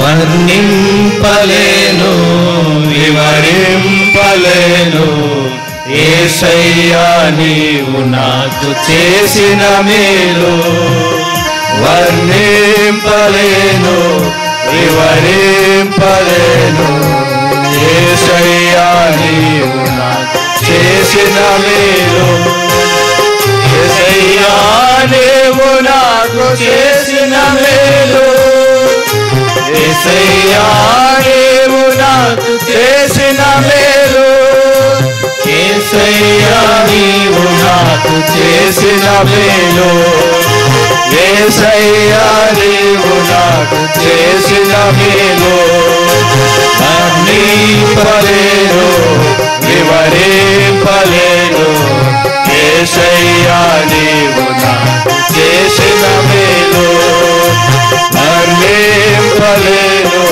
వర్ణింపలేను వివరింపలేను యేసయ్యా నీవు నాకు చేసిన మేలు. వర్ణింపలేను వివరింపలేను యేసయ్యా నీవు నాకు చేసిన మేలు. యేసయ్యా నీవు నాకు చేసిన మేలు. యేసయ్యా నీవు నాకు చేసిన మేలు. యేసయ్యా నీవు నాకు చేసిన మేలు. యేసయ్యా నీవు నాకు చేసిన మేలు. వర్ణింపలేను వివరింపలేను యేసయ్యా నీవు నాకు చేసిన మేలు. వర్ణింపలేను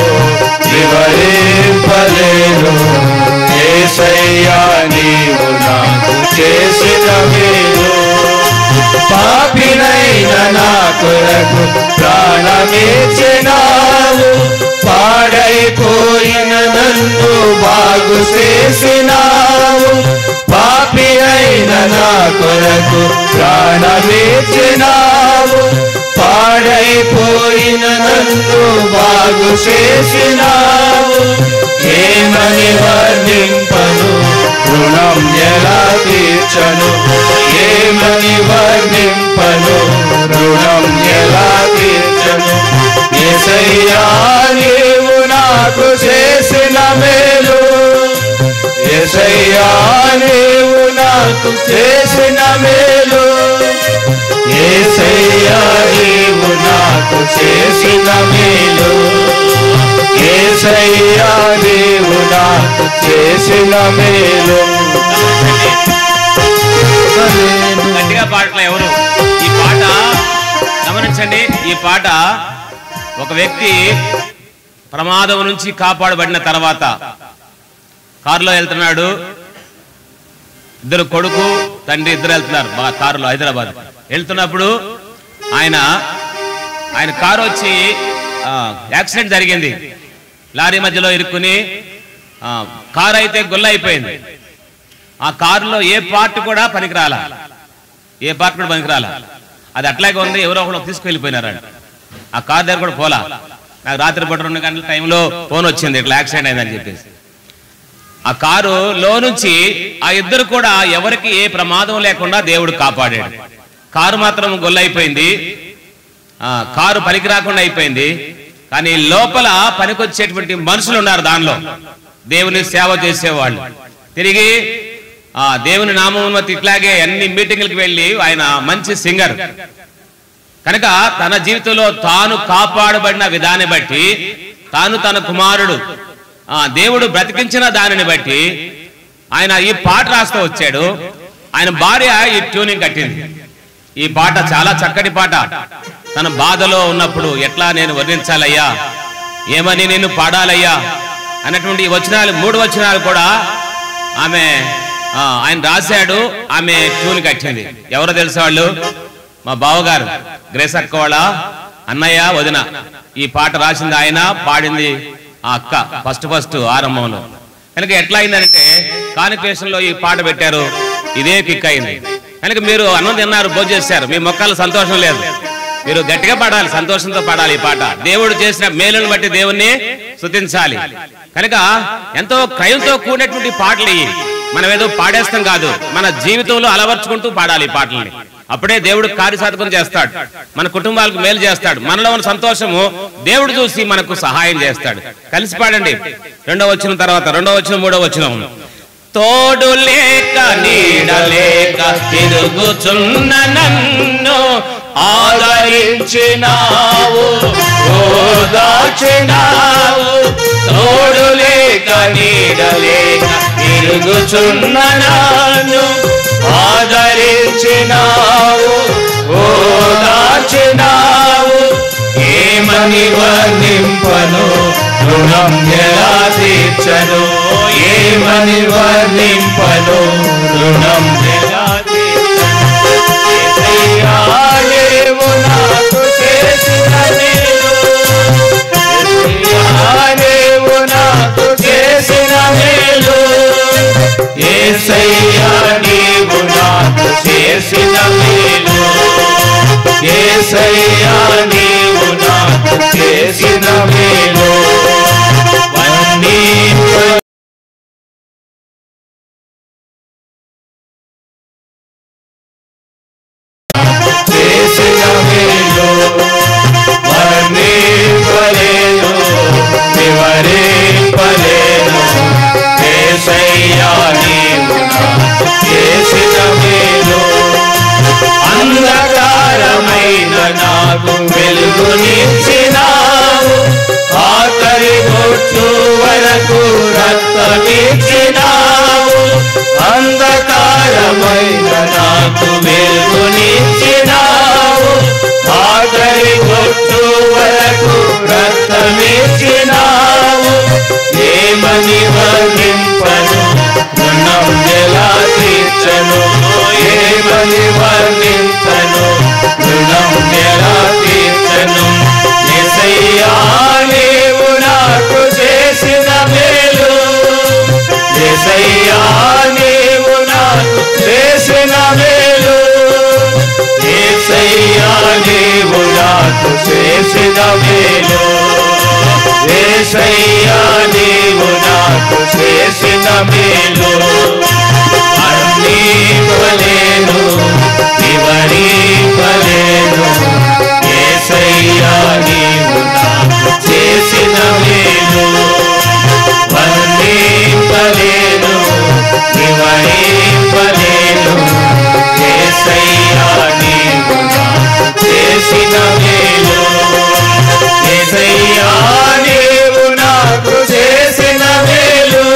వివరింపలేను యేసయ్యా నీవు నాకు చేసిన మేలు. పాపినైన నా కొరకు ప్రాణమిచ్చినావు. పాడైపోయిన నన్ను బాగు చేసినావు. పాపి అయిన నా కొరకు ప్రాణమిచ్చినావు. పాడైపోయిన నన్ను బాగు చేసినావు. ఏమని వర్ణింపను రుణం ఎలా తీర్చను. ఏమని వర్ణింపను రుణం ఎలా తీర్చను. యేసయ్యా నీవు నాకు చేసిన మేలు. యేసయ్యా నీవు నాకు చేసిన మేలు. యేసయ్యా నీవు నాకు చేసిన మేలు. యేసయ్యా నీవు నాకు చేసిన మేలు. గట్టిగా పాటలు ఎవరు ఈ పాట గమనించండి. ఈ పాట ఒక వ్యక్తి ప్రమాదం నుంచి కాపాడబడిన తర్వాత కారులో వెళ్తున్నాడు. ఇద్దరు కొడుకు తండ్రి ఇద్దరు వెళ్తున్నారు కారులో హైదరాబాద్ వెళ్తున్నప్పుడు ఆయన కారు వచ్చి యాక్సిడెంట్ జరిగింది. లారీ మధ్యలో ఇరుక్కుని కారు అయితే గుల్ల అయిపోయింది. ఆ కారులో ఏ పార్ట్ కూడా పనికిరాల. అది అట్లాగే ఉంది. ఎవరో ఒకరు తీసుకువెళ్ళిపోయినారంట. ఆ కారు దగ్గర కూడా పోలా. నాకు రాత్రి పూట 2 గంటల టైంలో ఫోన్ వచ్చింది ఇట్లా యాక్సిడెంట్ అయిందని చెప్పేసి. ఆ కారులో నుంచి ఆ ఇద్దరు కూడా ఎవరికి ఏ ప్రమాదం లేకుండా దేవుడు కాపాడాడు. కారు మాత్రం గొల్లైపోయింది. కారు పనికి రాకుండా అయిపోయింది. కానీ లోపల పనికొచ్చేటువంటి మనుషులు ఉన్నారు దానిలో, దేవుని సేవ చేసేవాళ్ళు. తిరిగి దేవుని నామం ఇట్లాగే అన్ని మీటింగ్లకు వెళ్ళి ఆయన మంచి సింగర్ కనుక తన జీవితంలో తాను కాపాడబడిన విధాన్ని బట్టి తాను తన కుమారుడు దేవుడు బ్రతికించిన దానిని బట్టి ఆయన ఈ పాట రాస్తూ వచ్చాడు. ఆయన భార్య ఈ ట్యూనింగ్ కట్టింది. ఈ పాట చాలా చక్కటి పాట. తన బాధలో ఉన్నప్పుడు ఎట్లా నేను వర్ణించాలయ్యా, ఏమని నేను పాడాలయ్యా అన్నటువంటి వచనాలు 3 వచనాలు కూడా ఆయన రాశాడు. ఆమె ట్యూన్ కట్టింది. ఎవరో తెలుసా వాళ్ళు? మా బావగారు గ్రేస్ అక్క వాళ్ళ అన్నయ్య వదిన. ఈ పాట రాసింది ఆయన, పాడింది ఆ అక్క ఫస్ట్ ఆరంభంలో. కనుక ఎట్లా అయిందంటే కాన్ఫరెన్స్ లో ఈ పాట పెట్టారు, ఇదే కిక్ అయింది. కనుక మీరు అన్నం తిన్నారు, భోజనం చేశారు, మీ మొక్కలు సంతోషం లేదు, మీరు గట్టిగా పాడాలి, సంతోషంతో పాడాలి. ఈ పాట దేవుడు చేసిన మేలును బట్టి దేవుణ్ణి స్తుతించాలి. కనుక ఎంతో క్రయంతో కూడినటువంటి పాటలు ఇవి. మనం ఏదో పాడేస్తాం కాదు, మన జీవితంలో అలవర్చుకుంటూ పాడాలి ఈ పాటల్ని. అప్పుడే దేవుడు కార్యసాధకం చేస్తాడు, మన కుటుంబాలకు మేలు చేస్తాడు. మనలో ఉన్న సంతోషము దేవుడు చూసి మనకు సహాయం చేస్తాడు. కలిసి పాడండి. 2వ వచనం తర్వాత 2వ వచనం 3వ వచనం. తోడు లేక నీడ లేక తిరుగుచున్న నన్ను ఆదరించినావు, ఓదార్చినావు. తోడు లేక నీడ లేక తిరుగుచున్న నన్ను ఆదరించినావు, ఓదార్చినావు. ఏమని వర్ణింపను, రుణం ఎలా తీర్చను. ఏమని వర్ణింపను, రుణం ఎలా తీర్చను. నాకు చేసిన మేలు, చేసిన మేలు యేసయ్యా నీవు నాకు చేసిన మేలు చేసిన మేలు వర్ణింపలేను వివరింపలేను యేసయ్యా నీవు నాకు చేసిన మేలు అంధకారమైన నాకు వెలుగునిచ్చినావు ఆఖరి బొట్టు వరకు రక్తమిచ్చినావు అంధకారమైన నాకు వెలుగునిచ్చినావు ఆఖరి బొట్టు వరకు రక్తమిచ్చినావు ఏమని వర్ణింపను రుణం ఎలా తీర్చను ఏమని వర్ణించను రుణం ఎలా తీర్చను యేసయ్యా నీవు నాకు చేసిన మేలు యేసయ్యా నీవు నాకు చేసిన మేలు యేసయ్యా నీవు నాకు చేసిన మేలు యేసయ్యా నీవు నాకు చేసిన మేలు వర్ణింపలేను వివరింపలేను యేసయ్యా నీవు నాకు చేసిన మేలు వర్ణింపలేను వివరింపలేను యేసయ్యా నీవు నాకు చేసిన మేలు యేసయ్యా నీవు నాకు చేసిన మేలు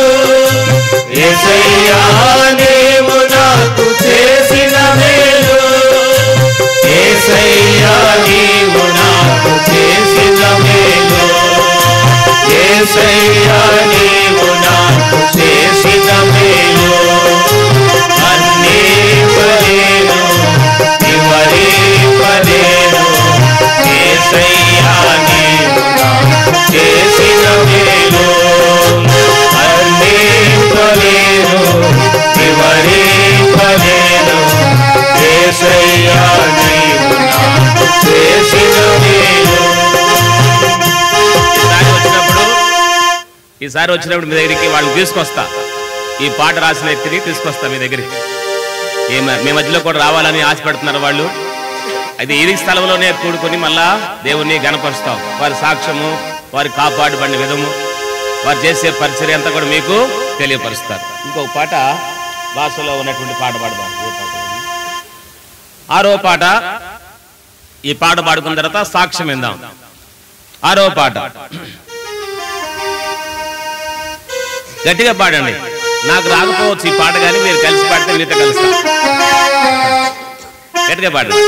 యేసయ్యా నీవు నాకు చేసిన మేలు యేసయ్యా నీవు నాకు చేసిన మేలు యేసయ్యా నీవు నాకు చేసిన మేలు వర్ణింపలేను వివరింపలేను యేసయ్యా నీవు నాకు చేసిన మేలు వర్ణింపలేను వివరింపలేను యేసయ్యా నీవు నాకు చేసిన మేలు ఈసారి వచ్చినప్పుడు మీ దగ్గరికి వాళ్ళని తీసుకొస్తా ఈ పాట రాసిన వ్యక్తిని తీసుకొస్తా మీ దగ్గరికి మీ మధ్యలో కూడా రావాలని ఆశపడుతున్నారు వాళ్ళు అయితే ఈ స్థలంలోనే కూడుకొని మళ్ళా దేవుణ్ణి గణపరుస్తాం వారి సాక్ష్యము వారి కాపాడబడిన విధము వారు చేసే పరిచర్య అంతా కూడా మీకు తెలియపరుస్తారు ఇంకొక పాట భాషలో ఉన్నటువంటి పాట పాడదాం 6వ పాట ఈ పాట పాడుకున్న తర్వాత సాక్ష్యం విందాం 6వ పాట గట్టిగా పాడండి నాకు రాకపోవచ్చు ఈ పాట కానీ మీరు కలిసి పాడితే మీతో కలుస్తా గట్టిగా పాడండి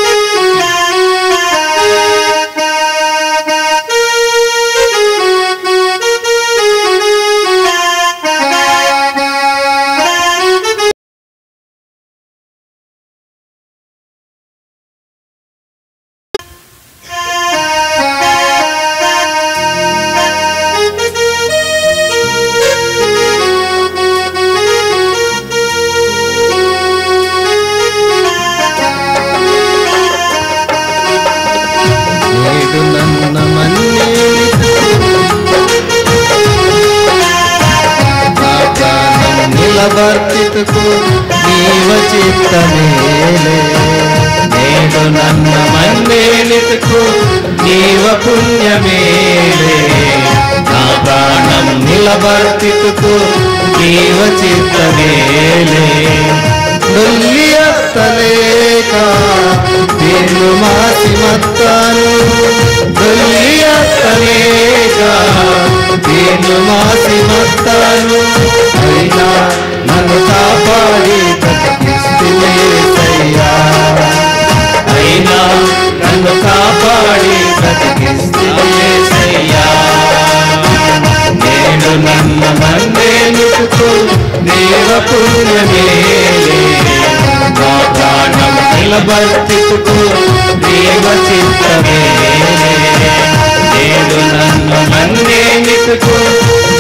నిలబర్తితుకు నీవ చిత్తమేలే నేడు నన్న మన్నేలితుకు నీవ పుణ్యమేలే నా ప్రాణం నిలబర్తితుకు నీవ చిత్తమేలే దొల్లియత్తలేక నిన్ను మాసి మత్తాను దొల్లియత్తలేక నిన్ను మాసి మత్తాను అయినా నన్ను కాపాడి బ్రతికిస్తుయ్యా అయినా నన్ను కాపాడి బ్రతికిస్తుయ్యా నేను నన్న మన్నేలుకు దేవ పుణ్యమేలే నా ప్రాణం నిలబర్తికు దేవ చిత్తమేలే నేను నన్న మన్నేలుకు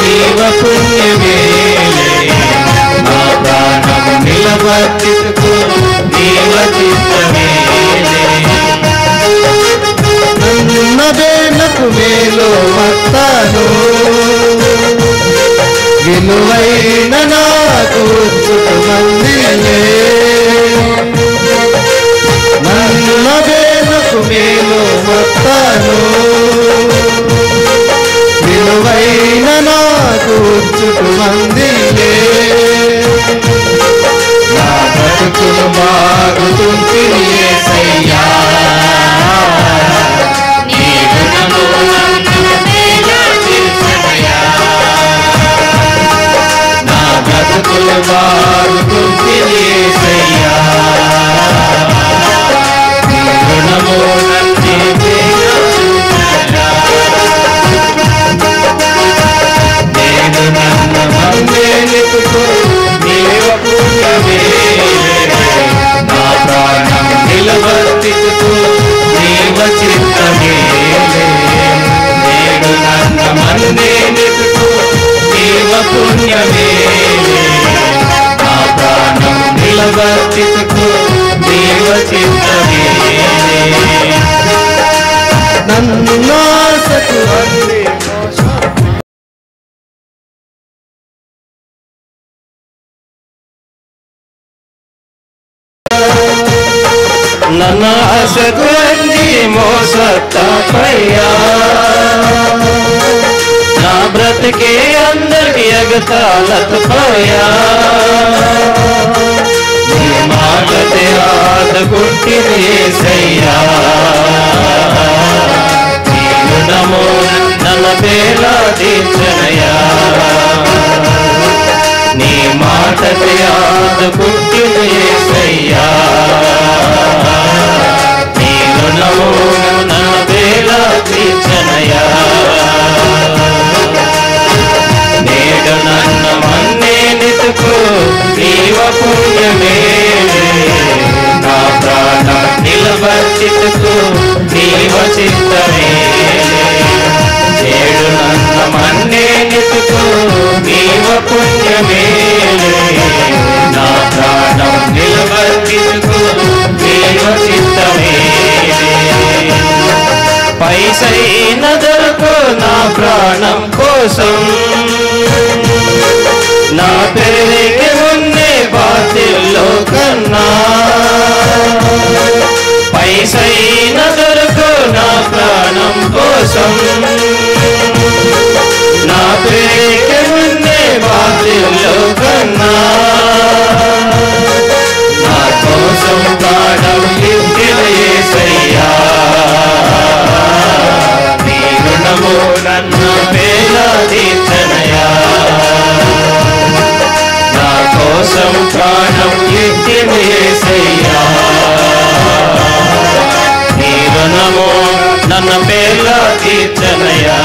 దేవ పుణ్యమేలే నా ప్రాణం నిలబర్తికు దేవ చిత్తమేలే బేలకు మేలు మత్తాను విలువైన నాకు చుట్టుమందిలే నన్న బేలకు మేలు మత్తాను విలువైన నాకు చుట్టుమందిలే నా బ్రతుకును బాగుతుంది యేసయ్యా బాగుతుంది యేసయ్యా నీ రుణము నన్ను నేను నన్ను మందేనికు నీవ పుణ్యమే నా ప్రాణం నిలబర్తికు నీవ చిత్తమే నేను నన్ను మందేనికు నీవ పుణ్యమే ప్రాణం నిలబర్తికు నీవ చిత్తమే నన్నాసకు అంది నన్నాసకు అంది మోసత్తపయ్యా నా బ్రతికే అందరి ఎగతాళతపయ్యా నీ మాటతే ఆదుకుంటిని యేసయ్యా నీ రుణము నన్ను వేలాడించనయ్యా నీ మాటతే ఆదుకుంటిని యేసయ్యా నీ రుణము నన్ను వేలాడించనయ్యా నేడు నన్ను మన్నేనితుకు నీవ పుణ్యమే నా ప్రాణం నిలబర్తికు నీవ చిత్తమే నేడు నన్ను మన్నేనితుకు నీవ పుణ్యమే నా ప్రాణం నిలబర్తికు నీవ చిత్తమే పైసైన దొరకు నా ప్రాణం కోసం నా పెరిగి ఉన్నే బాతిల్లో కన్నా పైసైన దొరకు నా ప్రాణం కోసం నా పెరిగి ఉన్నే బాతిల్లో కన్నా నా కోసం ప్రాణం ఇచ్చిన యేసయ్యా నీ రుణము నన్ను వేలాడించనయ్యా నా కోసం ప్రాణం ఇచ్చిన యేసయ్యా నీ రుణము నన్ను వేలాడించనయ్యా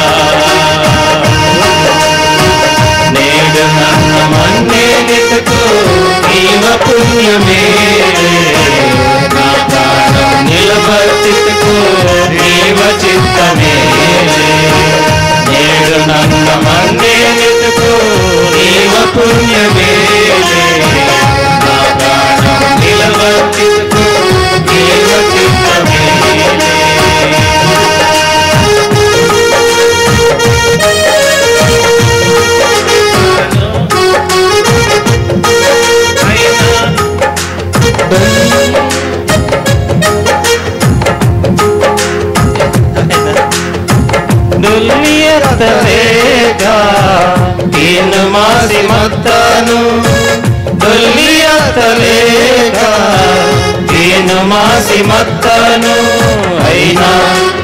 నేడు నన్ను మన్నేనితుకు నీవ పుణ్యమే నా ప్రాణం నిలబర్తికు నీవ చిత్తమే నేడు నన్ను మన్నేనితుకు నీవ పుణ్యమే నా ప్రాణం నిలబర్తికు నీవ చిత్తమే ದುಲ್ಯತಲೇಗ ಏನು ಮಾಸಿ ಮತ್ತನು ದುಲ್ಯತಲೇಗ ಏನು ಮಾಸಿ ಮತ್ತನು అయినా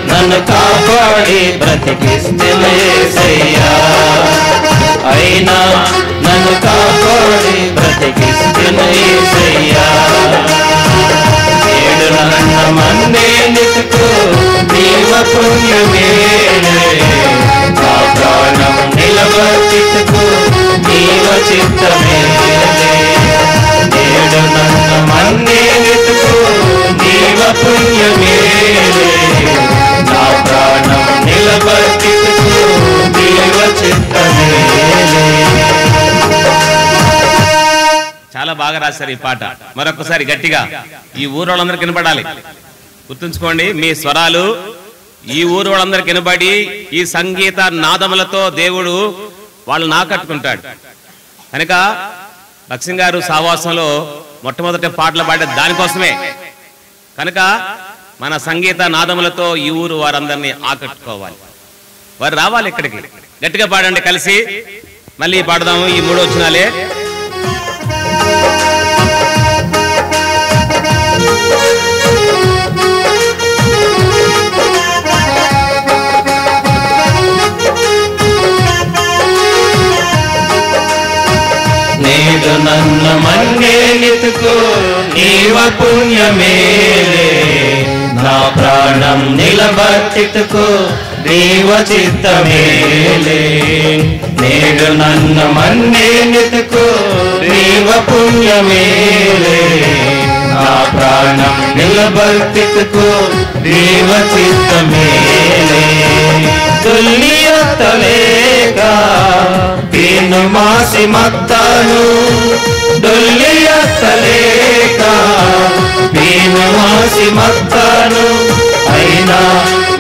నన్ను కాపాడి బ్రతికిస్తేనే యేసయ్యా అయినా నన్ను కాపాడి బ్రతికిస్తేనే యేసయ్యా ఏడు నన్ను మన్నేనితుకు నీవ పుణ్యమే నా ప్రాణం నిలబర్తికు నీవ చిత్తమే ఏడు నన్ను మన్నేనితుకు నీవ పుణ్యమే నా ప్రాణం నిలబర్తికు నీవ చిత్తమే చాలా బాగా రాశారు ఈ పాట. మరొకసారి గట్టిగా ఈ ఊరోళ్ళందరికీ వినపడాలి. గుర్తుంచుకోండి, మీ స్వరాలు ఈ ఊరు వాళ్ళందరికి వినబడి ఈ సంగీత నాదములతో దేవుడు వాళ్ళు నాకట్టుకుంటాడు. కనుక లక్ష్మణ్ గారు సావాసంలో మొట్టమొదటి పాటలు పాడే దానికోసమే. కనుక మన సంగీత నాదములతో ఈ ఊరు వారందరినీ ఆకట్టుకోవాలి. వారు రావాలి ఇక్కడికి. గట్టిగా పాడండి కలిసి. మళ్ళీ పాడదాము ఈ 3 వచనాలే. నేడు నన్ను మన్నేనితుకు నీవ పుణ్యమేలే, నా ప్రాణం నిలబట్టితుకు నీవ చిత్తమేలే. నేడు నన్ను మన్నేనితుకు నీవ పుణ్యమేలే, నా ప్రాణం నిలబట్టితుకు నీవ చిత్తమేలే. తుల్లియత్తలేక పీను మాసి మత్తాను, దుల్లియత్తలేక పీను మాసి మత్తాను, అయినా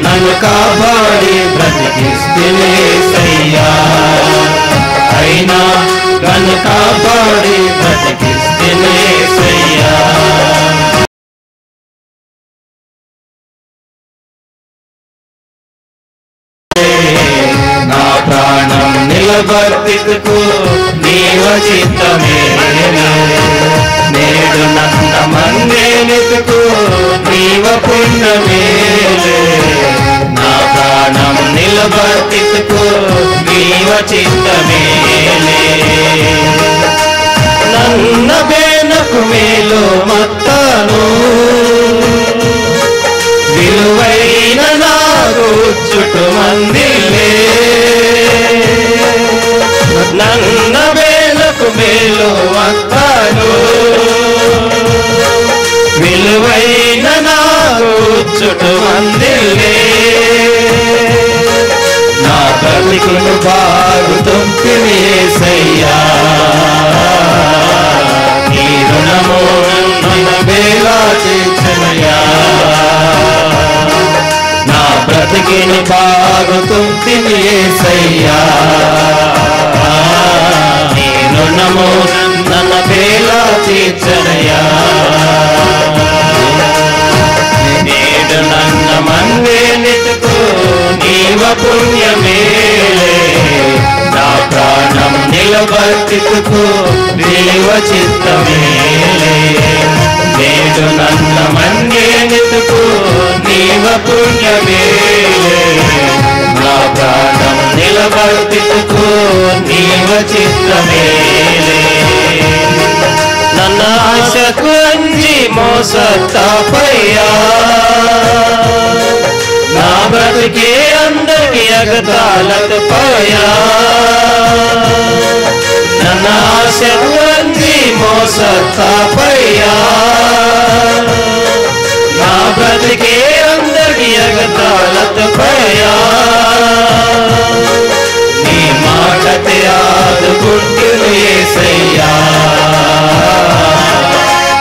నన్ను కాపాడి బ్రతికిస్తేనేసయ్యా, అయినా నన్ను కాపాడి బ్రతికిస్తేనేసయ్యా. నా ప్రాణం నిలబర్తికు నీవ చిత్తమేలే, నేడు నన్న మందేనితుకు నీవ పుణ్యమేలే, నా ప్రాణం నిలబర్తికు నీవ చిత్తమేలే. నన్న బేనకు మేలు మత్తాను, విలువైన నాకు చుట్టు మందిలే, నన్న వేలకు మేలు మత్తాను, విలువైన నాకు చుట్టు మందిలే. నా బ్రతికును బాగుతుంపివేసయ్యా, నీ రుణము నన్ను వేలా తీర్చనయ్యా, నా బ్రతికిని బాగుతుంపివేసయ్యా, నీ రుణము నన్ను వేలా తీర్చనయ్యా. నేడు నన్న మందేనితుకు నీవ పుణ్యమేలే, నా ప్రాణం నిలబర్తితుకు నీవ చిత్తమేలే. నేడు నన్న మందేనితుకు నీవ పుణ్యమేలే, నా ప్రాణం నిలబర్తితుకు నీవ చిత్తమేలే. నన్న ఆశకు అంజి మోసతాపయ్యా, నా బ్రతికే అందరికి ఎగతాళతు పోయా, నన్న ఆశకు అంజి మోసతాపయ్యా, నా బ్రతికే అందరికి ఎగతాళతు పోయా. నీ మాటతే ఆదుకుంటును యేసయ్యా,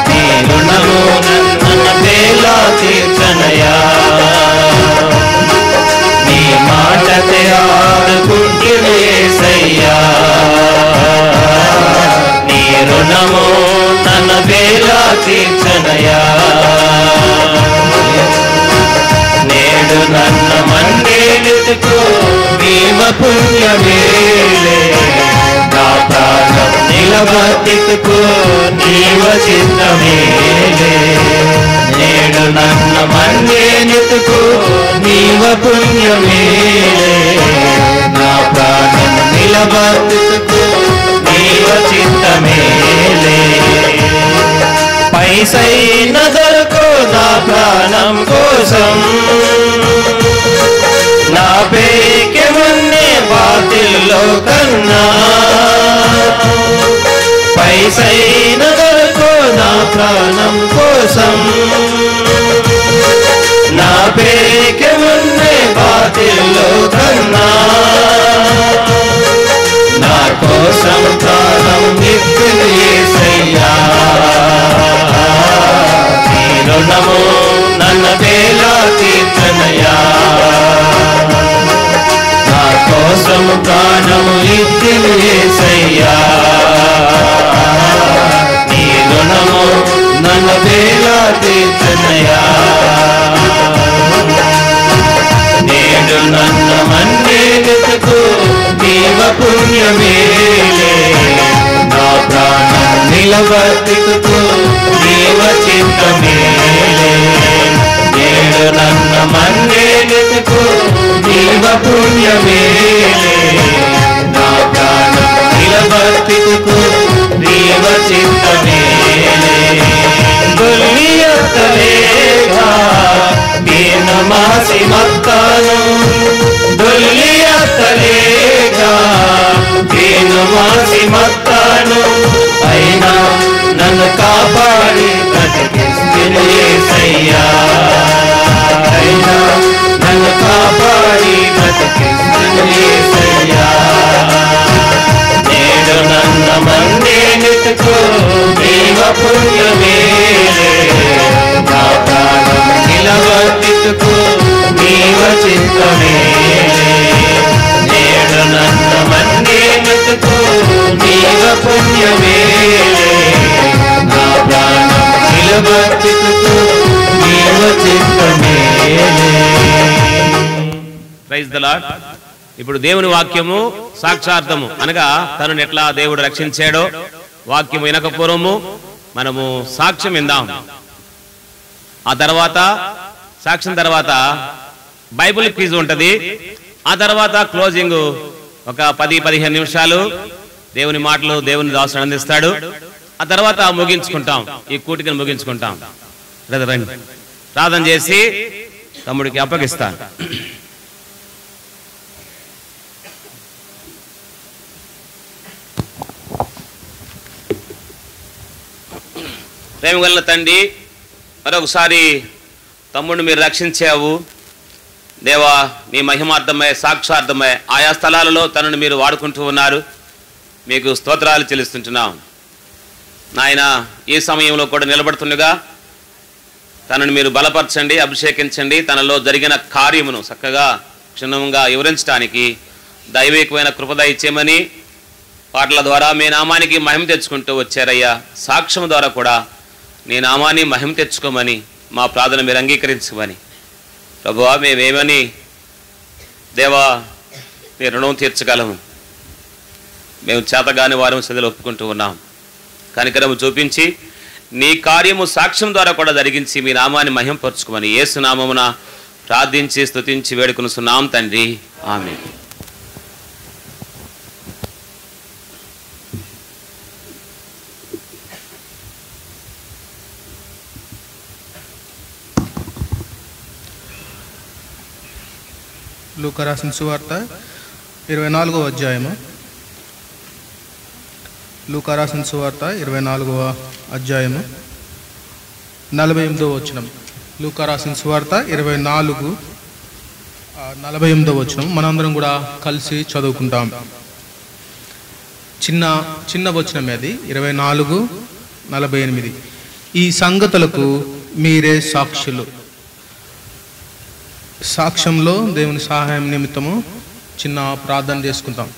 నీ రుణము నన్ను వేలా తీర్చనయ్యా, నీ మాటతే ఆదుకుంటును యేసయ్యా, నీ రుణము నన్ను వేలా తీర్చనయ్యా. నేడు నన్న మందేనితుకు నీవ పుణ్యమేలే, నా ప్రాణం నిలబర్తితుకు నీవ చిత్తమేలే. నేడు నన్న మందేనితుకు నీవ పుణ్యమేలే, నా ప్రాణం నిలబర్తితుకు నీవ చిత్తమేలే. పైసైన దొరకు నా ప్రాణం కోసం, నా పేకి మున్నే బాతిల్లో కన్నా, పైసైన దొరకు నా ప్రాణం కోసం, నా పేకి మున్నే బాతిల్లో కన్నా, నా కోసం ప్రాణం నిత్తులు యేసయ్యా, నీ రుణము నన్ను వేలా తీర్చనయ్యా, కోసం ప్రాణము ఇచ్చిను యేసయ్యా నీ రుణము నన్ను వేలా తీర్చనయ్యా నేడు నన్ను మన్నించుకు నీవ పుణ్యమేలే నా ప్రాణం నిలబెట్టుకు నీవ చిత్తమేలే నేడు నన్ను మన్నించుకు నీవ పుణ్యమేలే నా ప్రాణం నిలబెట్టుకు నీవ చిత్తమేలే దుల్లియతలేగా నేను మాసి మత్తాను దుల్లియతలేగా నేను మాసి మత్తాను అయినా నన్ను కాపాడి బ్రతికిస్తున్న యేసయ్యా అయినా నన్ను కాపాడి బ్రతికిస్తున్న యేసయ్యా నేడు నన్ను మన్నించుకు నీవ పుణ్యమేలే నా ప్రాణం నిలబెట్టుకు నీవ చిత్తమేలే నేడు నన్ను మన్నించుకు నీవ పుణ్యమేలే నా ప్రాణం నిలబెట్టుకు నీవ చిత్తమేలే. Praise the lord. ఇప్పుడు దేవుని వాక్యము సాక్షార్థము అనగా తనను ఎట్లా దేవుడు రక్షించాడో వాక్యము వినక పూర్వము మనము సాక్ష్యం విందాం. ఆ తర్వాత సాక్ష్యం తర్వాత బైబిల్ క్విజ్ ఉంటది. ఆ తర్వాత క్లోజింగ్ ఒక 10-15 నిమిషాలు దేవుని మాటలు దేవుని దాసుడు అందిస్తాడు. ఆ తర్వాత ముగించుకుంటాం, ఈ కూటికను ముగించుకుంటాం. రండి ప్రార్థన చేసి తమ్ముడికి అప్పగిస్తాను. ప్రేమగల తండ్రి, మరొకసారి తమ్ముడిని మీరు రక్షించావు దేవా. మీ మహిమార్థమై సాక్షార్థమై ఆయా స్థలాలలో తనను మీరు వాడుకుంటూ ఉన్నారు. మీకు స్తోత్రాలు చెల్లిస్తుంటున్నాం నాయన. ఈ సమయంలో కూడా నిలబడుతుండగా తనను మీరు బలపరచండి, అభిషేకించండి. తనలో జరిగిన కార్యమును చక్కగా క్షుణ్ణంగా వివరించడానికి దైవికమైన కృపద ఇచ్చేయమని పాటల ద్వారా మీ నామానికి మహిమ తెచ్చుకుంటూ వచ్చారయ్యా. సాక్ష్యం ద్వారా కూడా నీ నామాన్ని మహిమ తెచ్చుకోమని మా ప్రార్థన మీరు అంగీకరించమని ప్రభువా. మేమేమని దేవా నీ రుణం తీర్చగలము. మేము చేతగాని వారం సదిలో ఒప్పుకుంటూ ఉన్నాం. కనికరము చూపించి నీ కార్యము సాక్ష్యం ద్వారా కూడా జరిగించి మీ నామాన్ని మహింపరచుకోమని యేసు నామమున ప్రార్థించి స్తుతించి వేడుకొనుచున్నాం తండ్రి, ఆమేన్. లూకా రాసిన సువార్త 24వ అధ్యాయము. లూకా రాసిన సువార్త 24వ అధ్యాయము 48వ వచనం. లూకా రాసిన సువార్త 24:48వ వచనం. మనందరం కూడా కలిసి చదువుకుంటాం. చిన్న వచనం అది 24:48. ఈ సంగతులకు మీరే సాక్షులు. సాక్ష్యంలో దేవుని సహాయం నిమిత్తము చిన్న ప్రార్థన చేసుకుంటాం.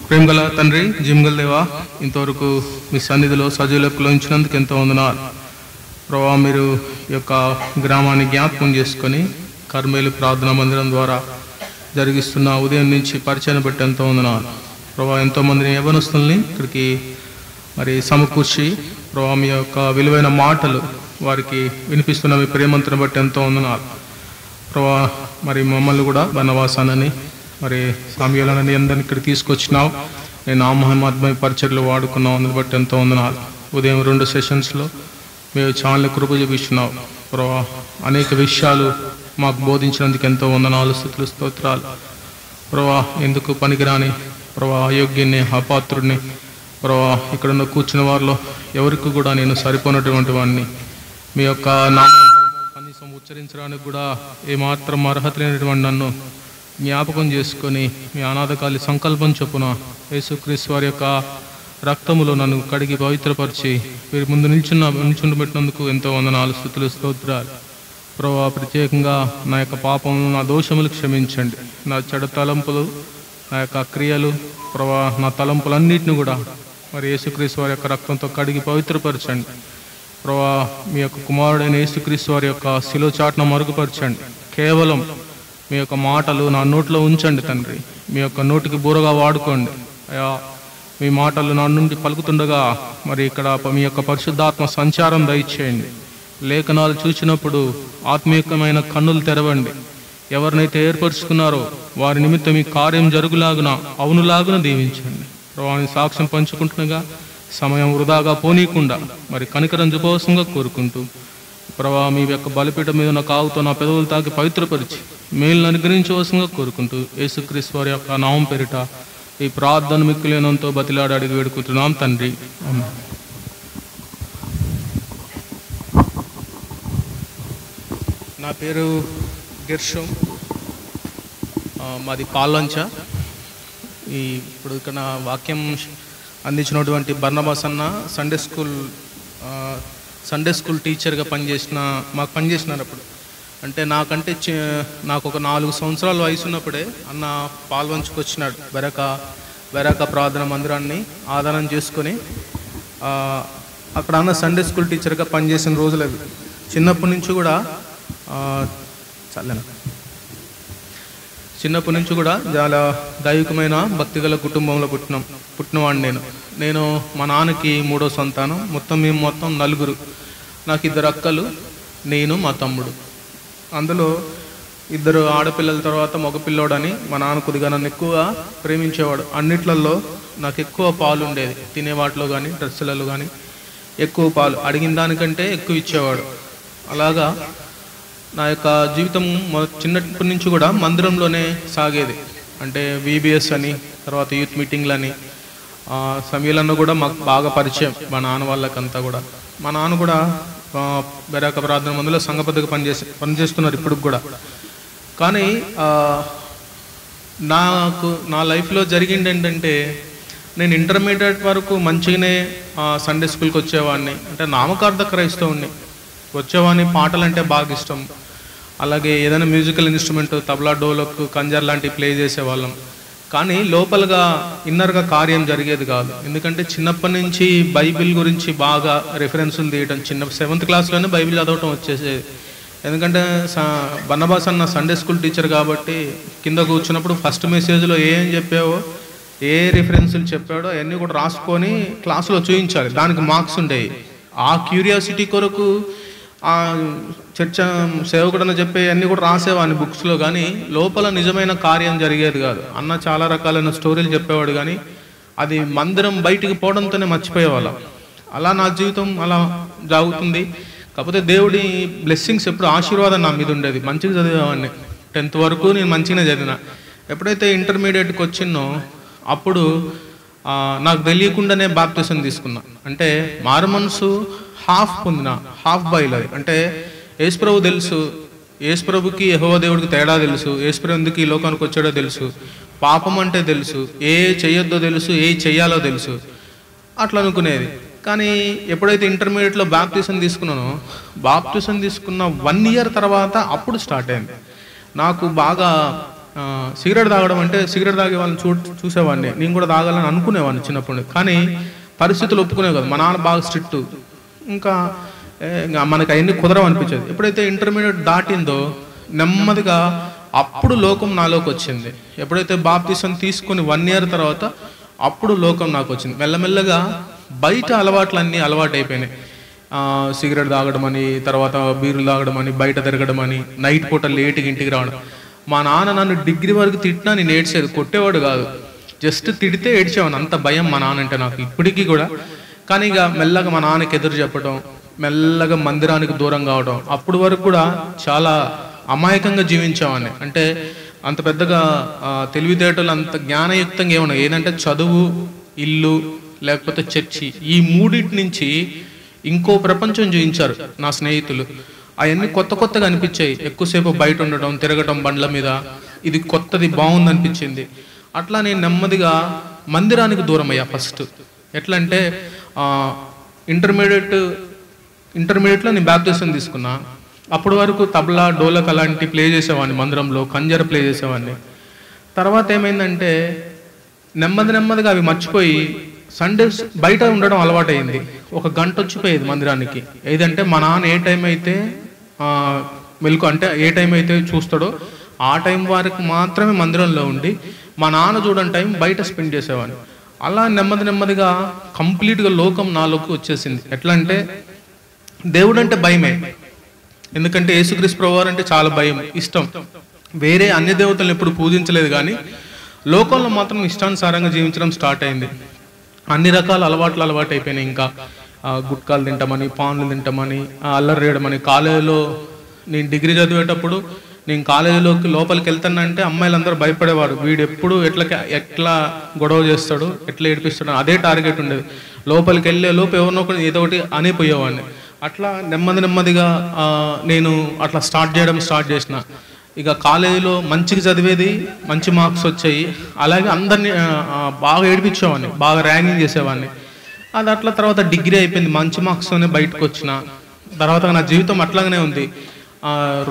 ప్రేమగల తండ్రి, జిమ్గల దేవా, ఇంతవరకు మీ సన్నిధిలో సజీవులకు ఉంచినందుకు ఎంతో వందనాలు ప్రభా. మీరు ఈ యొక్క గ్రామాన్ని జ్ఞాపకం చేసుకొని కర్మేలు ప్రార్థనా మందిరం ద్వారా జరిగిస్తున్న ఉదయం నుంచి పరిచయం బట్టి ఎంతో వందనాలు ప్రభా. ఎంతోమందిని యవనస్తుల్ని ఇక్కడికి మరి సమకూర్చి ప్రభా మీ యొక్క విలువైన మాటలు వారికి వినిపిస్తున్న మీ ప్రేమంతను బట్టి ఎంతో వందనాలు ప్రభా. మరి మమ్మల్ని కూడా బనవాసానని మరి సామ్యాలని అందరిని ఇక్కడ తీసుకొచ్చినావు. నేను ఆ మహిమాత్మయ పరిచర్లు వాడుకున్నావు, అందుని బట్టి ఎంతో వందనాలు. ఉదయం 2 సెషన్స్లో మేము చాలా కృప చూపిస్తున్నావు ప్రభా. అనేక విషయాలు మాకు బోధించినందుకు ఎంతో వందనాలు, స్తుతులు, స్తోత్రాలు ప్రభా. ఎందుకు పనికిరాని ప్రభా, అయోగ్యుని, అపాత్రుడిని ప్రభా. ఇక్కడున్న కూర్చున్న వారిలో ఎవరికి కూడా నేను సరిపోయినటువంటి వాడిని. మీ యొక్క నామం కనీసం ఉచ్చరించడానికి కూడా ఏమాత్రం అర్హత లేనటువంటి నన్ను జ్ఞాపకం చేసుకొని మీ అనాథకాలి సంకల్పం చొప్పున యేసుక్రీస్తు వారి యొక్క రక్తములో నన్ను కడిగి పవిత్రపరిచి మీరు ముందు నిల్చుండబెట్టినందుకు ఎంతో వందనాలు, స్తుతులు, స్తోత్రాలు. ప్రభువా ప్రత్యేకంగా నా యొక్క పాపం, నా దోషములు క్షమించండి. నా చెడు తలంపులు, నా యొక్క క్రియలు, ప్రభువా నా తలంపులన్నిటిని కూడా మరి యేసుక్రీస్తు వారి యొక్క రక్తంతో కడిగి పవిత్రపరచండి. ప్రభువా మీ యొక్క కుమారుడైన యేసుక్రీస్తు వారి యొక్క శిలువ చాటును మరుగుపరచండి. కేవలం మీ యొక్క మాటలు నా నోట్లో ఉంచండి తండ్రి. మీ యొక్క నోటికి బూరగా వాడుకోండి అయ్యా. మీ మాటలు నా నుండి పలుకుతుండగా మరి ఇక్కడ మీ యొక్క పరిశుద్ధాత్మ సంచారం దయచేయండి. లేఖనాలు చూసినప్పుడు ఆత్మీయమైన కన్నులు తెరవండి. ఎవరినైతే ఏర్పరచుకున్నారో వారి నిమిత్తం మీ కార్యం జరుగులాగున అవునులాగున దీవించండి. ప్రభువాని సాక్ష్యం పంచుకుంటుండగా సమయం వృధాగా పోనీయకుండా మరి కనికరం చూపవలసిందిగా కోరుకుంటూ, ప్రభా మీ యొక్క బలిపీఠం మీద నా కావుతో నా పెదవులు తాకి పవిత్రపరిచి మేలును అనుగ్రహించవలసిందిగా కోరుకుంటూ యేసుక్రీస్తు వారి యొక్క నామం పేరిట ఈ ప్రార్థన మిక్కులేనంతో బతిలాడి అడిగి వేడుకుంటున్నాం తండ్రి. ఆమేన్. నా పేరు గిర్షం, మాది పాల్వంచ. ఇప్పుడు ఇక్కడ వాక్యం అందించినటువంటి బర్నబాస్ అన్న సండే స్కూల్ టీచర్గా మాకు పనిచేసినారు. అప్పుడు అంటే నాకంటే నాకు ఒక 4 సంవత్సరాల వయసు ఉన్నప్పుడే అన్న పాల్వంచుకు వచ్చినాడు. బెరాక ప్రార్థన మందిరాన్ని ఆధారం చేసుకొని అక్కడ అన్న సండే స్కూల్ టీచర్గా పనిచేసిన రోజులేదు. చిన్నప్పటి నుంచి కూడా చాలా దైవికమైన భక్తిగల కుటుంబంలో పుట్టినవాడిని నేను మా నాన్నకి 3వ సంతానం. మేము మొత్తం 4. నాకు 2 అక్కలు, నేను మా తమ్ముడు. అందులో 2 ఆడపిల్లల తర్వాత మగపిల్లోడని మా నాన్న కొద్దిగా నన్ను ఎక్కువగా ప్రేమించేవాడు. అన్నిట్లలో నాకు ఎక్కువ పాలు ఉండేది. తినే వాటిలో కానీ డ్రెస్సులలో కానీ ఎక్కువ పాలు, అడిగిన దానికంటే ఎక్కువ ఇచ్చేవాడు. అలాగా నా యొక్క జీవితం చిన్నప్పటి నుంచి కూడా మందిరంలోనే సాగేది. అంటే VBS అని, తర్వాత యూత్ మీటింగ్లని, సమయాలన్న కూడా మాకు బాగా పరిచయం మా నాన్న వాళ్ళకంతా కూడా. మా నాన్న కూడా బెరాక ప్రార్థన మందులో సంఘపతిగా పనిచేస్తున్నారు ఇప్పుడు కూడా. కానీ నా లైఫ్లో జరిగింది ఏంటంటే, నేను ఇంటర్మీడియట్ వరకు మంచిగానే సండే స్కూల్కి వచ్చేవాడిని. అంటే నామకార్థ క్రైస్తవుని వచ్చేవాడిని. పాటలు అంటే బాగా ఇష్టం. అలాగే ఏదైనా మ్యూజికల్ ఇన్స్ట్రుమెంట్, తబలా, డోలక్, కంజర్ లాంటివి ప్లే చేసేవాళ్ళం. కానీ లోపలగా ఇన్నర్గా కార్యం జరిగేది కాదు. ఎందుకంటే చిన్నప్పటి నుంచి బైబిల్ గురించి బాగా రెఫరెన్సులు తీయటం, 7th క్లాస్లోనే బైబిల్ చదవటం వచ్చేసేది. ఎందుకంటే బర్నబాస్ అన్న సండే స్కూల్ టీచర్ కాబట్టి కింద కూర్చున్నప్పుడు ఫస్ట్ మెసేజ్లో ఏం చెప్పావో, ఏ రిఫరెన్సులు చెప్పాడో అవన్నీ కూడా రాసుకొని క్లాసులో చూపించాలి. దానికి మార్క్స్ ఉండేవి. ఆ క్యూరియాసిటీ కొరకు చర్చ సేవకుడని చెప్పే అన్నీ కూడా రాసేవాడిని బుక్స్లో. కానీ లోపల నిజమైన కార్యం జరిగేది కాదు. అన్న చాలా రకాలైన స్టోరీలు చెప్పేవాడు, కానీ అది మందిరం బయటికి పోవడంతోనే మర్చిపోయేవాళ్ళం. అలా నా జీవితం అలా జరుగుతుంది. కాకపోతే దేవుడి బ్లెస్సింగ్స్ ఎప్పుడు ఆశీర్వాదం నా మీద ఉండేది. మంచిగా చదివేవాడిని. 10th వరకు నేను మంచిగానే చదివిన. ఎప్పుడైతే ఇంటర్మీడియట్కి వచ్చినో అప్పుడు నాకు తెలియకుండానే బాప్టిజం తీసుకున్నా. అంటే మారు మనసు హాఫ్ పొందిన, హాఫ్ బాయిల్. అది అంటే యేసుప్రభు తెలుసు, యేసుప్రభుకి యెహోవా దేవుడికి తేడా తెలుసు, యేసుప్రభు ఎందుకు ఈ లోకానికి వచ్చాడో తెలుసు, పాపం అంటే తెలుసు, ఏ చెయ్యొద్దో తెలుసు, ఏ చెయ్యాలో తెలుసు, అట్లా అనుకునేది. కానీ ఎప్పుడైతే ఇంటర్మీడియట్లో బాప్టిజం తీసుకున్నానో, బాప్టిజం తీసుకున్న 1 year తర్వాత అప్పుడు స్టార్ట్ అయింది. నాకు బాగా సిగరెట్ తాగడం, అంటే సిగరెట్ తాగే వాళ్ళని చూసేవాడిని. నేను కూడా తాగాలని అనుకునేవాడిని చిన్నప్పుడు. కానీ పరిస్థితులు ఒప్పుకునే కదా. మా నాన్న బాగా స్ట్రిక్ట్. ఇంకా మనకు అవన్నీ కుదరవు అనిపించేది. ఎప్పుడైతే ఇంటర్మీడియట్ దాటిందో నెమ్మదిగా అప్పుడు లోకం నాలోకి వచ్చింది. ఎప్పుడైతే బాప్టిజం తీసుకొని 1 year తర్వాత అప్పుడు లోకం నాకు వచ్చింది. మెల్లమెల్లగా బయట అలవాట్లన్నీ అలవాటు అయిపోయినాయి. సిగరెట్ తాగడం అని, తర్వాత బీరులు తాగడం అని, బయట తిరగడం అని, నైట్ పూట లేట్గా ఇంటికి రావడం. మా నాన్న నన్ను డిగ్రీ వరకు తిట్టినా నేను ఏడ్చేది, కొట్టేవాడు కాదు. జస్ట్ తిడితే ఏడ్చేవాడిని. అంత భయం మా నాన్న అంటే నాకు ఇప్పటికీ కూడా. కానీ ఇక మెల్లగా మా నాన్నకి ఎదురు చెప్పడం, మెల్లగా మందిరానికి దూరం కావడం. అప్పుడు వరకు కూడా చాలా అమాయకంగా జీవించేవాడిని. అంటే అంత పెద్దగా తెలివితేటలు, అంత జ్ఞానయుక్తంగా ఏమన్నా, ఏదంటే చదువు, ఇల్లు, లేకపోతే చర్చి, ఈ 3 నుంచి ఇంకో ప్రపంచం జీవించారు నా స్నేహితులు. అవన్నీ కొత్తగా అనిపించాయి. ఎక్కువసేపు బయట ఉండడం, తిరగడం బండ్ల మీద, ఇది కొత్తది, బాగుంది అనిపించింది. అట్లా నేను నెమ్మదిగా మందిరానికి దూరం అయ్యా. ఫస్ట్ ఎట్లా అంటే ఇంటర్మీడియట్లో నేను బాప్టిజం తీసుకున్నా. అప్పటి వరకు తబలా డోలక్ అలాంటి ప్లే చేసేవాడిని, మందిరంలో కంజర ప్లే చేసేవాడిని. తర్వాత ఏమైందంటే నెమ్మదిగా అవి మర్చిపోయి సండేస్ బయట ఉండడం అలవాటైంది. ఒక గంట వచ్చిపోయేది మందిరానికి. ఏదంటే మా నాన్న ఏ టైం అయితే మెలకు అంటే ఏ టైం అయితే చూస్తాడో ఆ టైం వరకు మాత్రమే మందిరంలో ఉండి మా నాన్న చూడని టైం బయట స్పెండ్ చేసేవాడిని. అలా నెమ్మదిగా కంప్లీట్గా లోకం నాలోకి వచ్చేసింది. ఎట్లా అంటే దేవుడు అంటే భయమే, ఎందుకంటే యేసుక్రీస్తు ప్రభువారు అంటే చాలా భయం, ఇష్టం. వేరే అన్య దేవతలను ఎప్పుడు పూజించలేదు, కానీ లోకంలో మాత్రం ఇష్టానుసారంగా జీవించడం స్టార్ట్ అయింది. అన్ని రకాల అలవాటు అయిపోయినాయి. ఇంకా గుట్కాలు తింటామని, పాన్లు తింటామని, అల్లరి వేయడమని. కాలేజీలో నేను డిగ్రీ చదివేటప్పుడు నేను కాలేజీలోకి లోపలికి వెళ్తానంటే అమ్మాయిలందరూ భయపడేవారు. వీడు ఎప్పుడు ఎట్లా గొడవ చేస్తాడు, ఎట్లా ఏడిపిస్తాడు, అదే టార్గెట్ ఉండేది. లోపలికి వెళ్ళే లోపు ఎవరినో ఒకటి ఏదో ఒకటి అనిపోయేవాడిని. అట్లా నెమ్మదిగా నేను అట్లా స్టార్ట్ చేసిన. ఇక కాలేజీలో మంచిగా చదివేది, మంచి మార్క్స్ వచ్చాయి. అలాగే అందరినీ బాగా ఏడిపించేవాడిని, బాగా ర్యాంకింగ్ చేసేవాడిని. అది అట్లా తర్వాత డిగ్రీ అయిపోయింది, మంచి మార్క్స్తోనే బయటకు వచ్చిన. తర్వాత నా జీవితం అట్లాగనే ఉంది.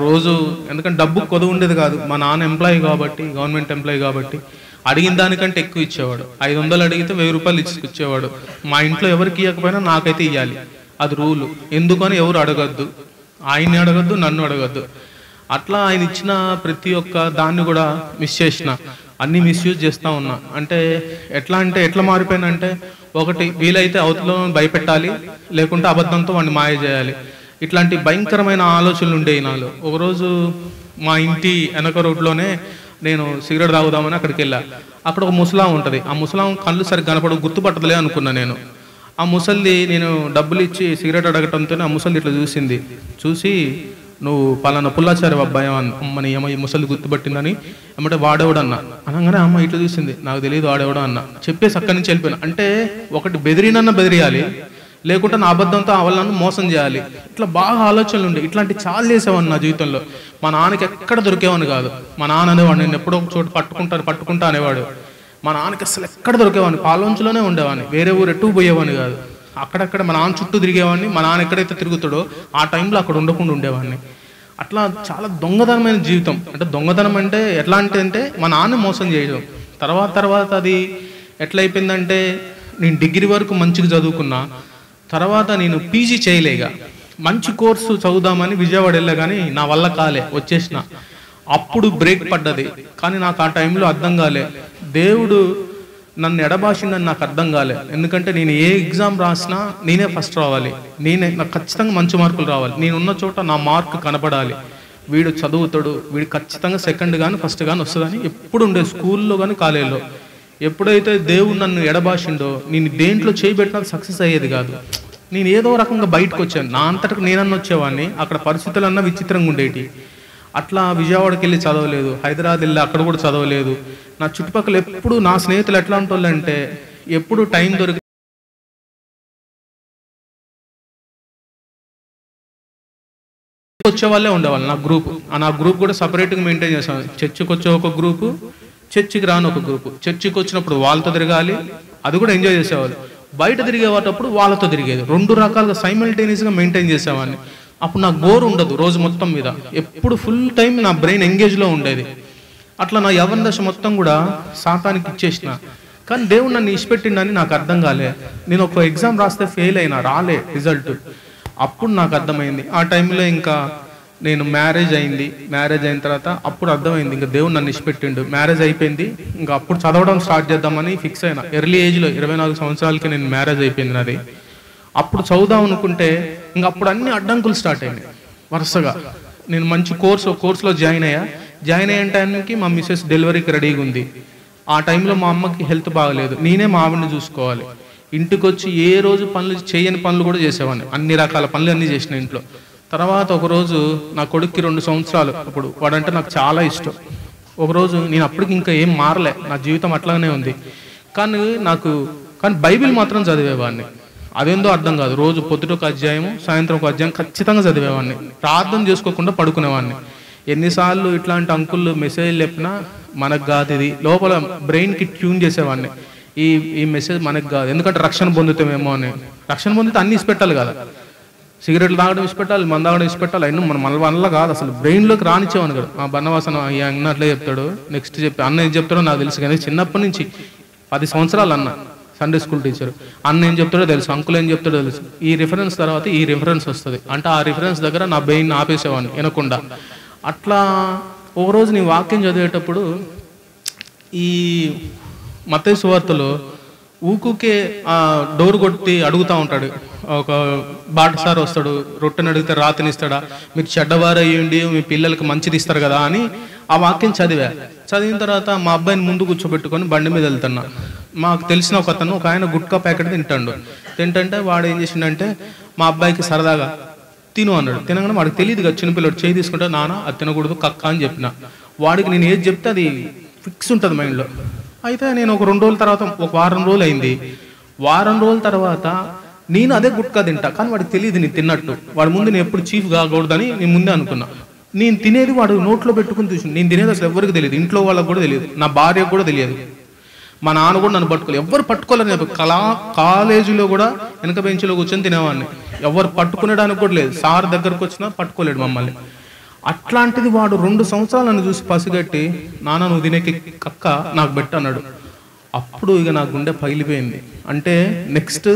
రోజు ఎందుకంటే డబ్బు కొద్దు ఉండేది కాదు. మా నాన్న ఎంప్లాయీ కాబట్టి, గవర్నమెంట్ ఎంప్లాయీ కాబట్టి అడిగిన దానికంటే ఎక్కువ ఇచ్చేవాడు. 500 అడిగితే 1000 రూపాయలు ఇచ్చేవాడు. మా ఇంట్లో ఎవరికి ఇవ్వకపోయినా నాకైతే ఇవ్వాలి, అది రూలు. ఎందుకని ఎవరు అడగద్దు, ఆయన్ని అడగద్దు, నన్ను అడగద్దు. అట్లా ఆయన ఇచ్చిన ప్రతి ఒక్క దాన్ని కూడా మిస్ చేసిన, అన్ని మిస్యూజ్ చేస్తూ ఉన్నా. అంటే ఎట్లా మారిపోయినంటే, ఒకటి వీలైతే అవతల భయపెట్టాలి, లేకుంటే అబద్ధంతో వాడిని మాయ చేయాలి. ఇట్లాంటి భయంకరమైన ఆలోచనలు ఉండేవి నాలో. ఒకరోజు మా ఇంటి వెనక రోడ్లోనే నేను సిగరెట్ తాగుదామని అక్కడికి వెళ్ళా. అక్కడ ఒక ముసలాం ఉంటుంది. ఆ ముసలాం కళ్ళు సరిగ్గా కనపడవు, గుర్తుపట్టదులే అనుకున్నా నేను. ఆ ముసల్ది నేను డబ్బులు ఇచ్చి సిగరెట్ అడగటంతో ఆ ముసల్ది ఇట్లా చూసి నువ్వు పలానా పుల్లాచారి అబ్బాయి అమ్మని ఏమో ఈ ముసలి గుర్తుపట్టిందని ఏమంటే వాడేవాడన్నా అనగానే అమ్మ ఇట్లా చూసింది, నాకు తెలియదు వాడేవాడు అన్న. చెప్పేసి అక్కడి నుంచి వెళ్ళిపోయినా. అంటే ఒకటి బెదిరియాలి, లేకుంటే నా అబద్ధంతో వాళ్ళను మోసం చేయాలి. ఇట్లా బాగా ఆలోచనలు ఉండే. ఇట్లాంటి చాలా చేసేవాడిని నా జీవితంలో. మా నాన్నకి ఎక్కడ దొరికేవాడిని కాదు. మా నాన్న అనేవాడు, నేను ఎప్పుడో ఒక చోటు పట్టుకుంటా అనేవాడు. మా నాన్నకి అసలు ఎక్కడ దొరికేవాడిని, పాలొంచులోనే ఉండేవాడిని, వేరే ఊరు ఎటు పోయేవాడిని కాదు. అక్కడక్కడ మా నాన్న చుట్టూ తిరిగేవాడిని. మా నాన్న ఎక్కడైతే తిరుగుతాడో ఆ టైంలో అక్కడ ఉండకుండా ఉండేవాడిని. అట్లా చాలా దొంగతనమైన జీవితం. అంటే దొంగతనం అంటే ఎట్లా అంటే మా నాన్న మోసం చేయడం. తర్వాత అది ఎట్లా అయిపోయిందంటే, నేను డిగ్రీ వరకు మంచిగా చదువుకున్నా. తర్వాత నేను పీజీ చేయలేగా, మంచి కోర్సు చదువుదామని విజయవాడ వెళ్ళా, కానీ నా వల్ల కాలే, వచ్చేసిన. అప్పుడు బ్రేక్ పడ్డది. కానీ నాకు ఆ టైంలో అర్థం కాలే, దేవుడు నన్ను ఎడబాసిందని నాకు అర్థం కాలే. ఎందుకంటే నేను ఏ ఎగ్జామ్ రాసినా నేనే ఫస్ట్ రావాలి, నాకు ఖచ్చితంగా మంచి మార్కులు రావాలి, నేనున్న చోట నా మార్క్ కనపడాలి. వీడు చదువుతాడు, వీడు ఖచ్చితంగా సెకండ్ కానీ ఫస్ట్ కానీ వస్తుందని ఎప్పుడు ఉండే. స్కూల్లో కానీ కాలేజీలో ఎప్పుడైతే దేవుడు నన్ను ఎడబాసిండో, నేను దేంట్లో చేయబెట్టినా సక్సెస్ అయ్యేది కాదు. నేను ఏదో రకంగా బయటకు వచ్చాను, నా అంతటకు నేనన్నా వచ్చేవాడిని. అక్కడ పరిస్థితులన్నా విచిత్రంగా ఉండేటి. అట్లా విజయవాడకి వెళ్ళి చదవలేదు, హైదరాబాద్ వెళ్ళి అక్కడ కూడా చదవలేదు. నా చుట్టుపక్కల ఎప్పుడు నా స్నేహితులు ఎట్లా ఉంటోళ్ళు అంటే, ఎప్పుడు టైం దొరికి వచ్చే వాళ్ళే ఉండేవాళ్ళు. నా గ్రూప్ కూడా సపరేట్గా మెయింటైన్ చేసాను. చర్చికి వచ్చే ఒక గ్రూపు, చర్చికి రాని ఒక గ్రూపు. చర్చికి వచ్చినప్పుడు వాళ్ళతో తిరగాలి, అది కూడా ఎంజాయ్ చేసేవాళ్ళు. బయట తిరిగేటప్పుడు వాళ్ళతో తిరిగేది. 2 రకాలుగా సైమల్టేనియస్గా మెయింటైన్ చేసేవాడిని. అప్పుడు నాకు బోర్ ఉండదు రోజు మొత్తం మీద, ఎప్పుడు ఫుల్ టైం నా బ్రెయిన్ ఎంగేజ్లో ఉండేది. అట్లా నా యవ్వన దశ మొత్తం కూడా సాతానికి ఇచ్చేసిన. కానీ దేవుడు నన్ను ఇష్టపెట్టిండని నాకు అర్థం కాలే. నేను ఒక ఎగ్జామ్ రాస్తే ఫెయిల్ అయినా, రాలే రిజల్ట్. అప్పుడు నాకు అర్థమైంది. ఆ టైంలో ఇంకా నేను మ్యారేజ్ అయిన తర్వాత అప్పుడు అర్థమైంది, ఇంకా దేవుడు నన్ను ఇష్టపెట్టిండు. మ్యారేజ్ అయిపోయింది, ఇంకా అప్పుడు చదవడం స్టార్ట్ చేద్దామని ఫిక్స్ అయినా. ఎర్లీ ఏజ్లో 24 సంవత్సరాలకి నేను మ్యారేజ్ అయిపోయింది నాది. అప్పుడు చదువుదాం అనుకుంటే ఇంకా అప్పుడు అన్ని అడ్డంకులు స్టార్ట్ అయినాయి వరుసగా. నేను మంచి కోర్సులో జాయిన్ అయ్యే టైంకి మా మిస్సెస్ డెలివరీకి రెడీగా ఉంది. ఆ టైంలో మా అమ్మకి హెల్త్ బాగలేదు, నేనే మా ఆవిడని చూసుకోవాలి. ఇంటికి వచ్చి ఏ రోజు చేయని పనులు కూడా చేసేవాడిని, అన్ని రకాల పనులు అన్నీ చేసిన ఇంట్లో. తర్వాత ఒకరోజు నా కొడుక్కి 2 సంవత్సరాలు, అప్పుడు వాడంటే నాకు చాలా ఇష్టం. ఒకరోజు నేను అప్పటికి ఇంకా ఏం మారలే, నా జీవితం అట్లానే ఉంది. కానీ బైబిల్ మాత్రం చదివేవాడిని. అదేందో అర్థం కాదు. రోజు పొద్దుట ఒక అధ్యాయము, సాయంత్రం ఒక అధ్యాయం ఖచ్చితంగా చదివేవాడిని. ప్రార్థన చేసుకోకుండా పడుకునేవాడిని. ఎన్నిసార్లు ఇట్లాంటి అంకుళ్ళు మెసేజ్లు చెప్పినా మనకు కాదు, ఇది లోపల బ్రెయిన్కి ట్యూన్ చేసేవాడిని. ఈ మెసేజ్ మనకు కాదు, ఎందుకంటే రక్షణ పొందుతామేమో అని. రక్షణ పొందితే అన్ని ఇసి పెట్టాలి కదా. సిగరెట్లు తాగడం ఇష్టపెట్టాలి, మందు తాగడం ఇష్టపెట్టాలి. అయినా మన వల్ల కాదు, అసలు బ్రెయిన్లోకి రానిచ్చేవాను కదా. ఆ బన్నవాసన అన్న అట్లే చెప్తాడు. నెక్స్ట్ అన్న ఏం చెప్తాడో నాకు తెలుసు, కానీ చిన్నప్పటి నుంచి 10 సంవత్సరాలు అన్న సండే స్కూల్ టీచర్. అన్న ఏం చెప్తాడో తెలుసు, అంకుల్ ఏం చెప్తాడో తెలుసు. ఈ రిఫరెన్స్ తర్వాత ఈ రిఫరెన్స్ వస్తుంది అంటే ఆ రిఫరెన్స్ దగ్గర నా బ్రెయిన్ ఆపేసేవాడిని వినకుండా. అట్లా ఒక రోజు నీ వాక్యం చదివేటప్పుడు ఈ మత్తయి సువార్తలో ఊకుకే డోర్ కొట్టి అడుగుతూ ఉంటాడు. ఒక బాటసారి వస్తాడు, రొట్టెని అడిగితే రాతినిస్తాడా, మీకు చెడ్డవారు అయ్యండి మీ పిల్లలకి మంచిది ఇస్తారు కదా అని ఆ వాక్యం చదివిన తర్వాత మా అబ్బాయిని ముందు కూర్చోబెట్టుకొని బండి మీద వెళ్తున్నా. మాకు తెలిసిన ఒక ఆయన గుట్కా ప్యాకెట్ తింటుంటే వాడు ఏం చేసిండంటే మా అబ్బాయికి సరదాగా తిను అన్నాడు. తినగానే వాడికి తెలియదు కదా, చిన్నపిల్లడు చేయి తీసుకుంటే నాన్న అది తినకూడదు కక్క అని చెప్పిన. వాడికి నేను ఏది చెప్తే అది ఫిక్స్ ఉంటుంది మైండ్లో. అయితే నేను ఒక 2 రోజుల తర్వాత, ఒక వారం రోజులు అయింది. వారం రోజుల తర్వాత నేను అదే గుట్కా తింటా, కానీ వాడికి తెలియదు నేను తిన్నట్టు. వాడి ముందు నేను ఎప్పుడు చీఫ్ కాకూడదని నేను ముందే అనుకున్నా. నేను తినేది వాడు నోట్లో పెట్టుకుని చూసి, నేను తినేది అసలు ఎవరికి తెలియదు, ఇంట్లో వాళ్ళకి కూడా తెలియదు, నా భార్యకు కూడా తెలియదు, మా నాన్న కూడా నన్ను పట్టుకోలేదు, ఎవరు పట్టుకోలేరు. కాలేజీలో కూడా వెనక బెంచ్లో కూర్చొని తినేవాడిని, ఎవరు పట్టుకునేడానికి కూడా లేదు. సార్ దగ్గరకు వచ్చినా పట్టుకోలేడు మమ్మల్ని. అట్లాంటిది వాడు 2 సంవత్సరాలు నన్ను చూసి పసిగట్టి నాన్న నువ్వు తినేకి కక్క నాకు పెట్టు అన్నాడు. అప్పుడు ఇక నా గుండె పగిలిపోయింది. అంటే నెక్స్ట్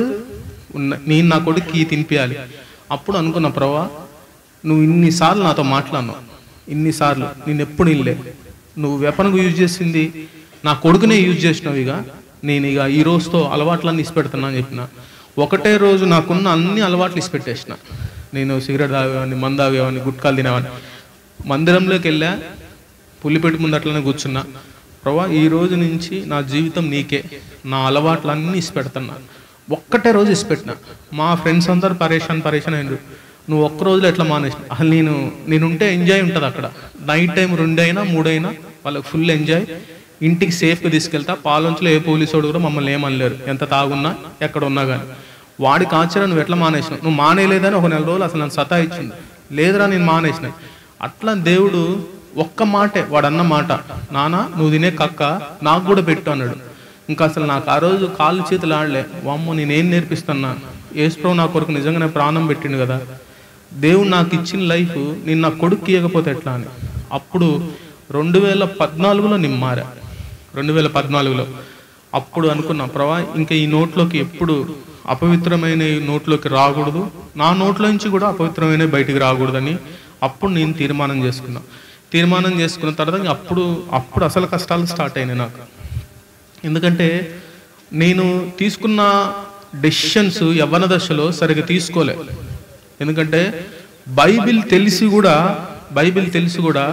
నేను నా కొడుక్కి తినిపించాలి. అప్పుడు అనుకున్న ప్రభా, నువ్వు ఇన్నిసార్లు నాతో మాట్లాడినావు, ఇన్నిసార్లు నేను ఎప్పుడు ఇల్లే, నువ్వు వెపన్కు యూజ్ చేసింది నా కొడుకునే యూజ్ చేసినావు. నేను ఈ రోజుతో అలవాట్లన్నీ ఇసిపెడుతున్నా అని చెప్పిన. ఒకటే రోజు నాకున్న అన్ని అలవాట్లు ఇసిపెట్టేసిన. నేను సిగరెట్ తాగేవాడిని, మందు తాగేవాడిని, గుట్కాలు తినేవాడిని. మందిరంలోకి వెళ్ళా, పులిపెట్టి ముందు అట్లనే కూర్చున్నా. ప్రభా ఈ రోజు నుంచి నా జీవితం నీకే, నా అలవాట్లన్నీ ఇసిపెడుతున్నా. ఒక్కటే రోజు ఇసిపెట్టిన. మా ఫ్రెండ్స్ అందరూ పరేషాన్ అయినారు. నువ్వు ఒక్క రోజులో ఎట్లా మానేసిన? అసలు నేనుంటే ఎంజాయ్ ఉంటుంది అక్కడ. నైట్ టైం 2 అయినా 3 అయినా వాళ్ళకి ఫుల్ ఎంజాయ్. ఇంటికి సేఫ్గా తీసుకెళ్తా. పాలంచులో ఏ పోలీసోడు కూడా మమ్మల్ని ఏమనలేరు, ఎంత తాగున్నా ఎక్కడ ఉన్నా కానీ. వాడికి ఆశ్చర్యం, నువ్వు ఎట్లా మానేసినావు? నువ్వు మానేయలేదని ఒక 4 రోజులు అసలు నన్ను సతాయించింది. లేదురా నేను మానేసిన. అట్లా దేవుడు ఒక్క మాటే, వాడన్న మాట, నాన్న నువ్వు తినే కక్క నాకు కూడా పెట్టు అన్నాడు. ఇంకా అసలు నాకు ఆ రోజు కాళ్ళు చేతులు ఆడలే. వామ్మో నేనేం నేర్పిస్తున్నా, యేసుప్రభు నా కొరకు నిజంగానే ప్రాణం పెట్టిండు కదా, దేవుడు నాకు ఇచ్చిన లైఫ్ నేను నా కొడుకు ఇవ్వకపోతే ఎట్లా అని. అప్పుడు 2014లో నేను మారా. 2014లో అప్పుడు అనుకున్నా, ప్రభా ఇంకా ఈ నోట్లోకి ఎప్పుడు అపవిత్రమైన నోట్లోకి రాకూడదు, నా నోట్లో నుంచి కూడా అపవిత్రమైన బయటికి రాకూడదని అప్పుడు నేను తీర్మానం చేసుకున్న తర్వాత అప్పుడు అసలు కష్టాలు స్టార్ట్ అయినాయి నాకు. ఎందుకంటే నేను తీసుకున్న డెసిషన్స్ యవ్వన దశలో సరిగ్గా తీసుకోలే. ఎందుకంటే బైబిల్ తెలిసి కూడా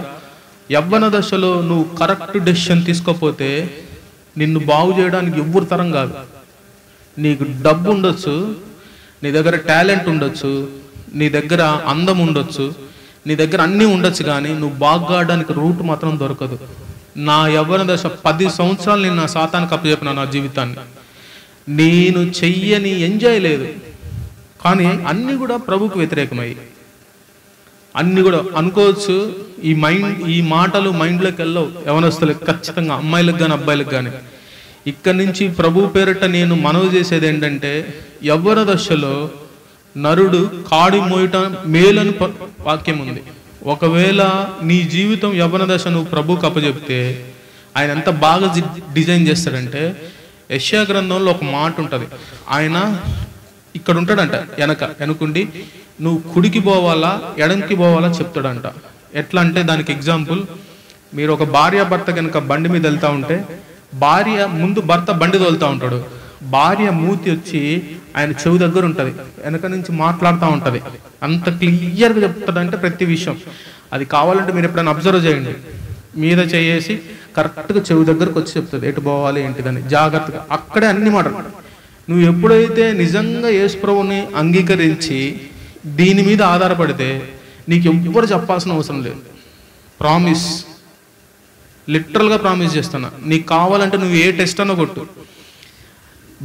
యవ్వన దశలో నువ్వు కరెక్ట్ డెసిషన్ తీసుకోకపోతే నిన్ను బాగు చేయడానికి ఎవ్వరు తరం కాదు. నీకు డబ్బు ఉండొచ్చు, నీ దగ్గర టాలెంట్ ఉండొచ్చు, నీ దగ్గర అందం ఉండొచ్చు, నీ దగ్గర అన్నీ ఉండొచ్చు, కానీ నువ్వు బాగుపడడానికి రూట్ మాత్రం దొరకదు. నా యవ్వన దశ 10 సంవత్సరాలు నేను నా సాతానికి అప్పచెప్పిన నా జీవితాన్ని. నేను చెయ్యని ఎంజాయ్ లేదు, కానీ అన్నీ కూడా ప్రభుకు వ్యతిరేకమయ్యి. అన్నీ కూడా అనుకోవచ్చు, ఈ మాటలు మైండ్లోకి వెళ్ళవు యవనస్తులకు, ఖచ్చితంగా అమ్మాయిలకు కానీ అబ్బాయిలకు కానీ. ఇక్కడి నుంచి ప్రభు పేరిట నేను మనవి చేసేది ఏంటంటే, యవ్వన దశలో నరుడు కాడి మోయటం మేలని వాక్యం ఉంది. ఒకవేళ నీ జీవితం యవ్వన దశ నువ్వు ప్రభుకు అప్పచెప్తే ఆయన ఎంత బాగా డిజైన్ చేస్తాడంటే, యెషయా గ్రంథంలో ఒక మాట ఉంటుంది. ఆయన ఇక్కడ ఉంటాడంట, వెనకుండి నువ్వు కుడికి పోవాలా ఎడంకి పోవాలా చెప్తాడంట. ఎట్లా అంటే దానికి ఎగ్జాంపుల్, మీరు ఒక భార్య భర్త కనుక బండి మీద వెళ్తా ఉంటే, భార్య ముందు భర్త బండి తోలుతూ ఉంటాడు, భార్య మూతి వచ్చి ఆయన చెవి దగ్గర ఉంటుంది, వెనక నుంచి మాట్లాడుతూ ఉంటుంది. అంత క్లియర్గా చెప్తాడంటే ప్రతి విషయం. అది కావాలంటే మీరు ఎప్పుడైనా అబ్జర్వ్ చేయండి, మీద చేసి కరెక్ట్గా చెవి దగ్గరకు వచ్చి చెప్తుంది ఎటు పోవాలి ఏంటిదని జాగ్రత్తగా. అక్కడే అన్ని మాటలు. నువ్వు ఎప్పుడైతే నిజంగా యేసుప్రభుని అంగీకరించి దీని మీద ఆధారపడితే నీకు ఎవ్వరు చెప్పాల్సిన అవసరం లేదు. ప్రామిస్, లిటరల్గా ప్రామిస్ చేస్తున్నా. నీకు కావాలంటే నువ్వు ఏ టెస్ట్ అన్న కొట్టు.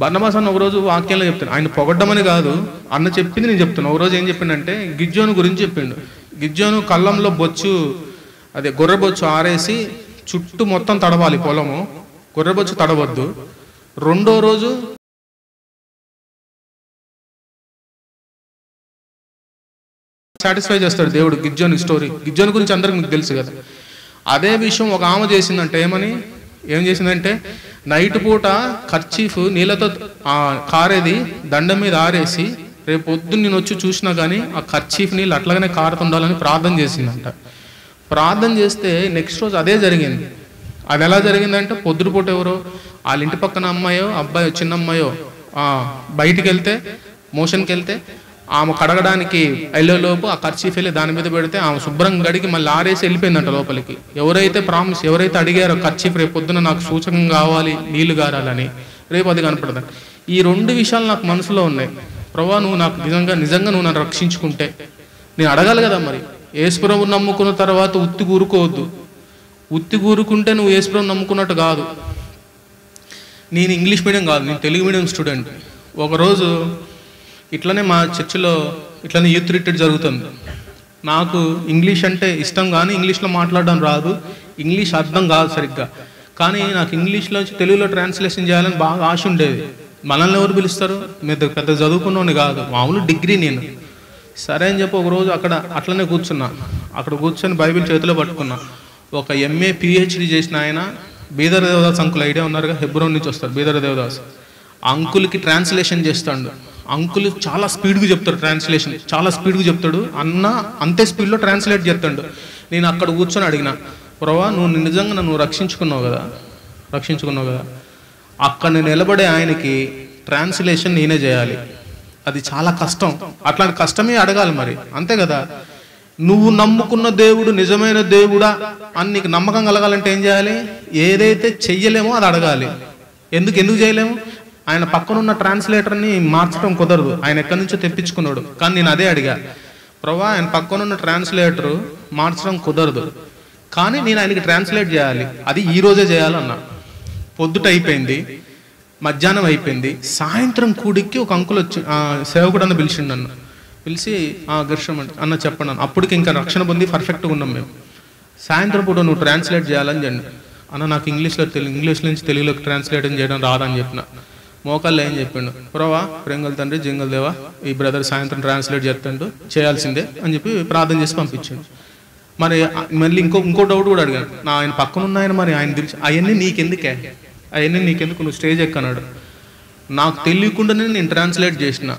బర్నబాస్ అన్న ఒకరోజు వాక్యంలో చెప్తాను, ఆయన పొగడ్డమని కాదు, అన్న చెప్పింది నేను చెప్తాను. ఒకరోజు ఏం చెప్పిండంటే గిజ్జోను గురించి చెప్పిండు. గిజ్జోను కళ్ళంలో గొర్రెబొచ్చు ఆరేసి చుట్టూ మొత్తం తడవాలి పొలము, గొర్రెబొచ్చు తడవద్దు. 2వ రోజు సాటిస్ఫై చేస్తాడు దేవుడు. గిద్యోని స్టోరీ, గిద్యోని గురించి అందరికి మీకు తెలుసు కదా. అదే విషయం ఒక ఆమె చేసిందంటే ఏం చేసిందంటే నైట్ పూట కర్చీఫ్ నీళ్ళతో కారేది దండం మీద ఆరేసి రేపు పొద్దున్న నేను వచ్చి చూసినా కానీ ఆ కర్చీఫ్ నీళ్ళు అట్లాగనే కారుతుండాలని ప్రార్థన చేసిందంట. ప్రార్థన చేస్తే నెక్స్ట్ రోజు అదే జరిగింది. అది ఎలా జరిగిందంటే పొద్దుపూట ఎవరో వాళ్ళ ఇంటి పక్కన అమ్మాయో అబ్బాయో చిన్న అమ్మాయో బయటికి వెళ్తే మోషన్కి వెళ్తే ఆమె కడగడానికి వెళ్ళేలోపు ఆ కర్చీఫ్ వెళ్ళి దాని మీద పెడితే ఆమె శుభ్రంగా గడికి మళ్ళీ ఆరేసి వెళ్ళిపోయిందంట లోపలికి. ఎవరైతే అడిగారో కర్చీఫ్ రేపు పొద్దున నాకు సూచకం కావాలి నీళ్లు గారాలని, రేపు అది కనపడదండి. ఈ 2 విషయాలు నాకు మనసులో ఉన్నాయి. ప్రభా నువ్వు నాకు నిజంగా నువ్వు నన్ను రక్షించుకుంటే నేను అడగాలి కదా. మరి యేసుప్రభువు నమ్ముకున్న తర్వాత ఉత్తి కూరుకోవద్దు. ఉత్తి కూరుకుంటే నువ్వు యేసుప్రభువు నమ్ముకున్నట్టు కాదు. నేను ఇంగ్లీష్ మీడియం కాదు, నేను తెలుగు మీడియం స్టూడెంట్. ఒకరోజు ఇట్లనే మా చర్చిలో ఇట్లనే యూత్ రిట్రీట్ జరుగుతుంది. నాకు ఇంగ్లీష్ అంటే ఇష్టం కానీ ఇంగ్లీష్లో మాట్లాడడం రాదు, ఇంగ్లీష్ అర్థం కాదు సరిగ్గా. కానీ నాకు ఇంగ్లీష్లో తెలుగులో ట్రాన్స్లేషన్ చేయాలని బాగా ఆశ ఉండేది. మనల్ని ఎవరు పిలుస్తారు, మీరు పెద్ద చదువుకున్నోని కాదు, మామూలు డిగ్రీ నేను. సరే అని చెప్పి ఒకరోజు అట్లనే కూర్చున్నా. అక్కడ కూర్చొని బైబిల్ చేతిలో పట్టుకున్నా. ఒక MA PhD చేసిన ఆయన బీదర్ దేవదాస్ అంకుల్ ఐడియా ఉన్నారుగా, హెబ్రోన్ నుంచి వస్తారు బీదర్ దేవదాస్. అంకుల్కి ట్రాన్స్లేషన్ చేస్తాడు. అంకుల్ చాలా స్పీడ్గా చెప్తాడు, ట్రాన్స్లేషన్ చాలా స్పీడ్గా చెప్తాడు. అంతే స్పీడ్లో ట్రాన్స్లేట్ చేస్తాడు. నేను అక్కడ కూర్చొని అడిగిన, ప్రభా నువ్వు నిజంగా నన్ను రక్షించుకున్నావు కదా. అక్కడ నేను నిలబడే ఆయనకి ట్రాన్స్లేషన్ నేనే చేయాలి. అది చాలా కష్టం. అట్లాంటి కష్టమే అడగాలి మరి, అంతే కదా. నువ్వు నమ్ముకున్న దేవుడు నిజమైన దేవుడా అని నీకు నమ్మకం కలగాలంటే ఏం చేయాలి? ఏదైతే చెయ్యలేమో అది అడగాలి. ఎందుకు చేయలేము? ఆయన పక్కనున్న ట్రాన్స్లేటర్ని మార్చడం కుదరదు, ఆయన ఎక్కడి నుంచో తెప్పించుకున్నాడు. కానీ నేను అదే అడిగా, ప్రభా ఆయన పక్కనున్న ట్రాన్స్లేటర్ మార్చడం కుదరదు, కానీ నేను ఆయనకి ట్రాన్స్లేట్ చేయాలి, అది ఈ రోజే చేయాలన్నా. పొద్దుట అయిపోయింది, మధ్యాహ్నం అయిపోయింది, సాయంత్రం కూడికి ఒక అంకుల్ వచ్చి సేవకుడు అన్న పిలిచిండు. నన్ను పిలిచి గిర్షం అన్న చెప్పండి అన్న. అప్పటికి ఇంకా రక్షణ పొంది పర్ఫెక్ట్గా ఉన్నాం మేము. సాయంత్రం పూట నువ్వు ట్రాన్స్లేట్ చేయాలని చెప్పండి అన్న. నాకు ఇంగ్లీష్ నుంచి తెలుగులోకి ట్రాన్స్లేట్ చేయడం రాదని చెప్పిన. మోకాళ్ళు ఏం చెప్పిండు, ప్రభా ప్రేంగల్ తండ్రి జింగల్ దేవా ఈ బ్రదర్ సాయంత్రం ట్రాన్స్లేట్ చేస్తాడు, చేయాల్సిందే అని చెప్పి ప్రార్థన చేసి పంపించాడు. మరి మళ్ళీ ఇంకో డౌట్ కూడా అడిగాను. ఆయన పక్కన ఉన్న ఆయన మరి ఆయన తెలిసి అవన్నీ నీకెందుకు నువ్వు స్టేజ్ ఎక్కన్నాడు. నాకు తెలియకుండానే నేను ట్రాన్స్లేట్ చేసిన,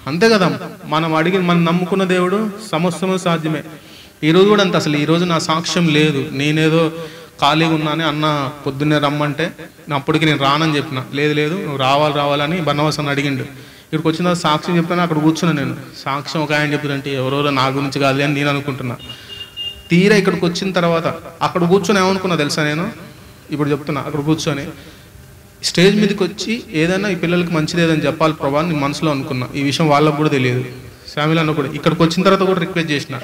అంతే కదా. మనం నమ్ముకున్న దేవుడు సమస్తము సాధ్యమే. ఈరోజు కూడా అంత. అసలు ఈరోజు నా సాక్ష్యం లేదు, నేనేదో ఖాళీగా ఉన్నానే అన్న పొద్దున్నే రమ్మంటే అప్పటికి నేను రానని చెప్పిన. లేదు నువ్వు రావాలని బర్నబాస్ అన్న అడిగిండు. ఇక్కడికి వచ్చిన సాక్ష్యం చెప్తాను. అక్కడ కూర్చున్నా నేను. సాక్ష్యం ఒక ఆయన చెప్తుంటే ఎవరెవరో నా గురించి కాదు అని నేను అనుకుంటున్నా. తీరా ఇక్కడికి వచ్చిన తర్వాత అక్కడ కూర్చొని ఏమనుకున్నా తెలుసా, నేను ఇప్పుడు చెప్తున్నా. అక్కడ కూర్చొని స్టేజ్ మీదకి వచ్చి ఏదైనా ఈ పిల్లలకి మంచిది ఏదని చెప్పాలి ప్రభా నేను మనసులో అనుకున్నా. ఈ విషయం వాళ్ళకు కూడా తెలియదు. శామిల్ అన్న కూడా ఇక్కడికి వచ్చిన తర్వాత కూడా రిక్వెస్ట్ చేసిన,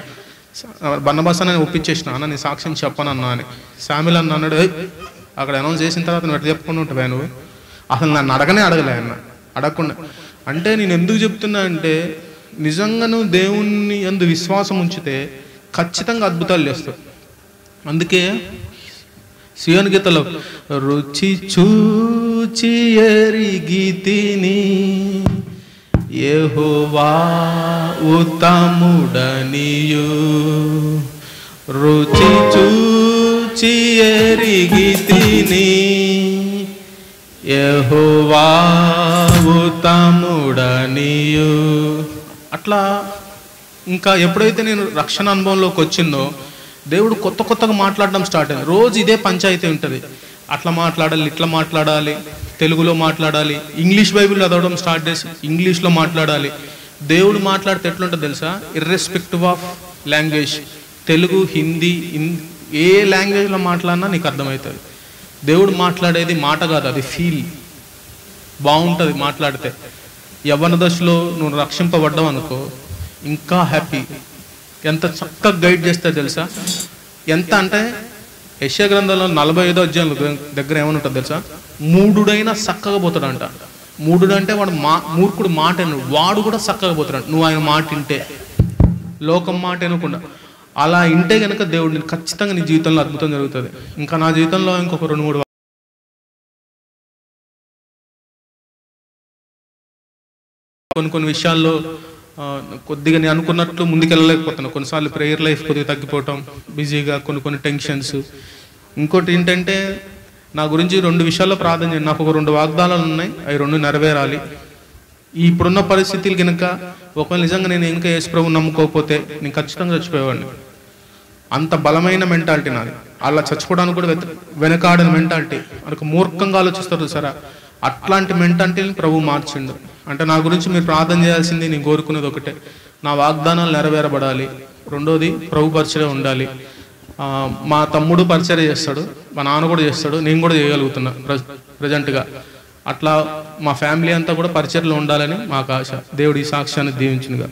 బర్నబాస్ అన్న ఒప్పించేసిన, అన్న నేను సాక్ష్యం చెప్పనన్నా అని. శామిల్ అన్న అన్నాడు, అక్కడ అనౌన్స్ చేసిన తర్వాత నువ్వు ఎట్లా చెప్పుకుని ఉంటావా నువ్వు, అసలు నన్ను అడగలే అన్న. అడగకుండా అంటే నేను ఎందుకు చెప్తున్నా అంటే, నిజంగా నువ్వు దేవుణ్ణి యందు విశ్వాసం ఉంచితే ఖచ్చితంగా అద్భుతాలు చేస్తావు. అందుకే సియోను గీతలో రుచి చూచి ఎరిగితిని యెహోవా ఉత్తముడనియు, రుచి చూచి ఎరిగితిని యెహోవా ఉత్తముడనియు. అట్లా ఇంకా ఎప్పుడైతే నేను రక్షణ అనుభవంలోకి వచ్చిందో దేవుడు కొత్తగా మాట్లాడడం స్టార్ట్ అయింది. రోజు ఇదే పంచాయతీ ఉంటుంది. అట్లా మాట్లాడాలి, ఇట్లా మాట్లాడాలి, తెలుగులో మాట్లాడాలి, ఇంగ్లీష్ బైబిల్ చదవడం స్టార్ట్ చేసి ఇంగ్లీష్లో మాట్లాడాలి. దేవుడు మాట్లాడితే ఎట్లుంటుంది తెలుసా, irrespective of language, Telugu Hindi ఏ లాంగ్వేజ్లో మాట్లాడినా నీకు అర్థమవుతుంది. దేవుడు మాట్లాడేది మాట కాదు, అది ఫీల్. బాగుంటుంది మాట్లాడితే. యవ్వన దశలో నువ్వు రక్షింపబడ్డావు అనుకో, ఇంకా హ్యాపీ. ఎంత చక్కగా గైడ్ చేస్తే తెలుసా. ఎంత అంటే యెషయా గ్రంథంలో 45వ అధ్యాయం దగ్గర ఏమని ఉంటుంది తెలుసా, మూఢుడైనా చక్కగా పోతాడంట. మూఢుడు అంటే వాడు మూర్ఖుడు మాట వాడు కూడా చక్కగా పోతాడు. నువ్వు ఆయన మాట వింటే, లోకం మాట వినకుండా అలా వింటే కనుక దేవుడిని ఖచ్చితంగా నీ జీవితంలో అద్భుతం జరుగుతుంది. ఇంకా నా జీవితంలో ఇంకొక 2-3 కొన్ని విషయాల్లో కొద్దిగా నేను అనుకున్నట్లు ముందుకెళ్ళలేకపోతున్నాను. కొన్నిసార్లు ప్రేయర్ లైఫ్ కొద్దిగా తగ్గిపోవటం, బిజీగా, కొన్ని టెన్షన్స్. ఇంకోటి ఏంటంటే నా గురించి 2 విషయాల్లో ప్రార్థన చేయండి. నాకు ఒక 2 వాగ్దానాలు ఉన్నాయి, అవి 2 నెరవేరాలి. ఇప్పుడున్న పరిస్థితులు కనుక ఒకవేళ నిజంగా నేను ఇంకా యేసు ప్రభువుని నమ్ముకోకపోతే నేను ఖచ్చితంగా చచ్చిపోయేవాడిని. అంత బలమైన మెంటాలిటీ నాది. అలా చచ్చిపోవడానికి కూడా వెనకాడిన మెంటాలిటీ, మనకు మూర్ఖంగా ఆలోచిస్తారు సరే, అట్లాంటి మెంటాలిటీని ప్రభు మార్చిండు. అంటే నా గురించి మీరు ప్రార్థన చేయాల్సింది, నేను కోరుకునేది ఒకటే, నా వాగ్దానాలు నెరవేరబడాలి. రెండోది ప్రభు పరిచయం ఉండాలి. మా తమ్ముడు పరిచయం చేస్తాడు, మా నాన్న కూడా చేస్తాడు, నేను కూడా చేయగలుగుతున్నా ప్రజెంట్గా. అట్లా మా ఫ్యామిలీ అంతా కూడా పరిచయంలో ఉండాలని మాకు ఆశ. దేవుడి సాక్ష్యాన్ని దీవించునుగా.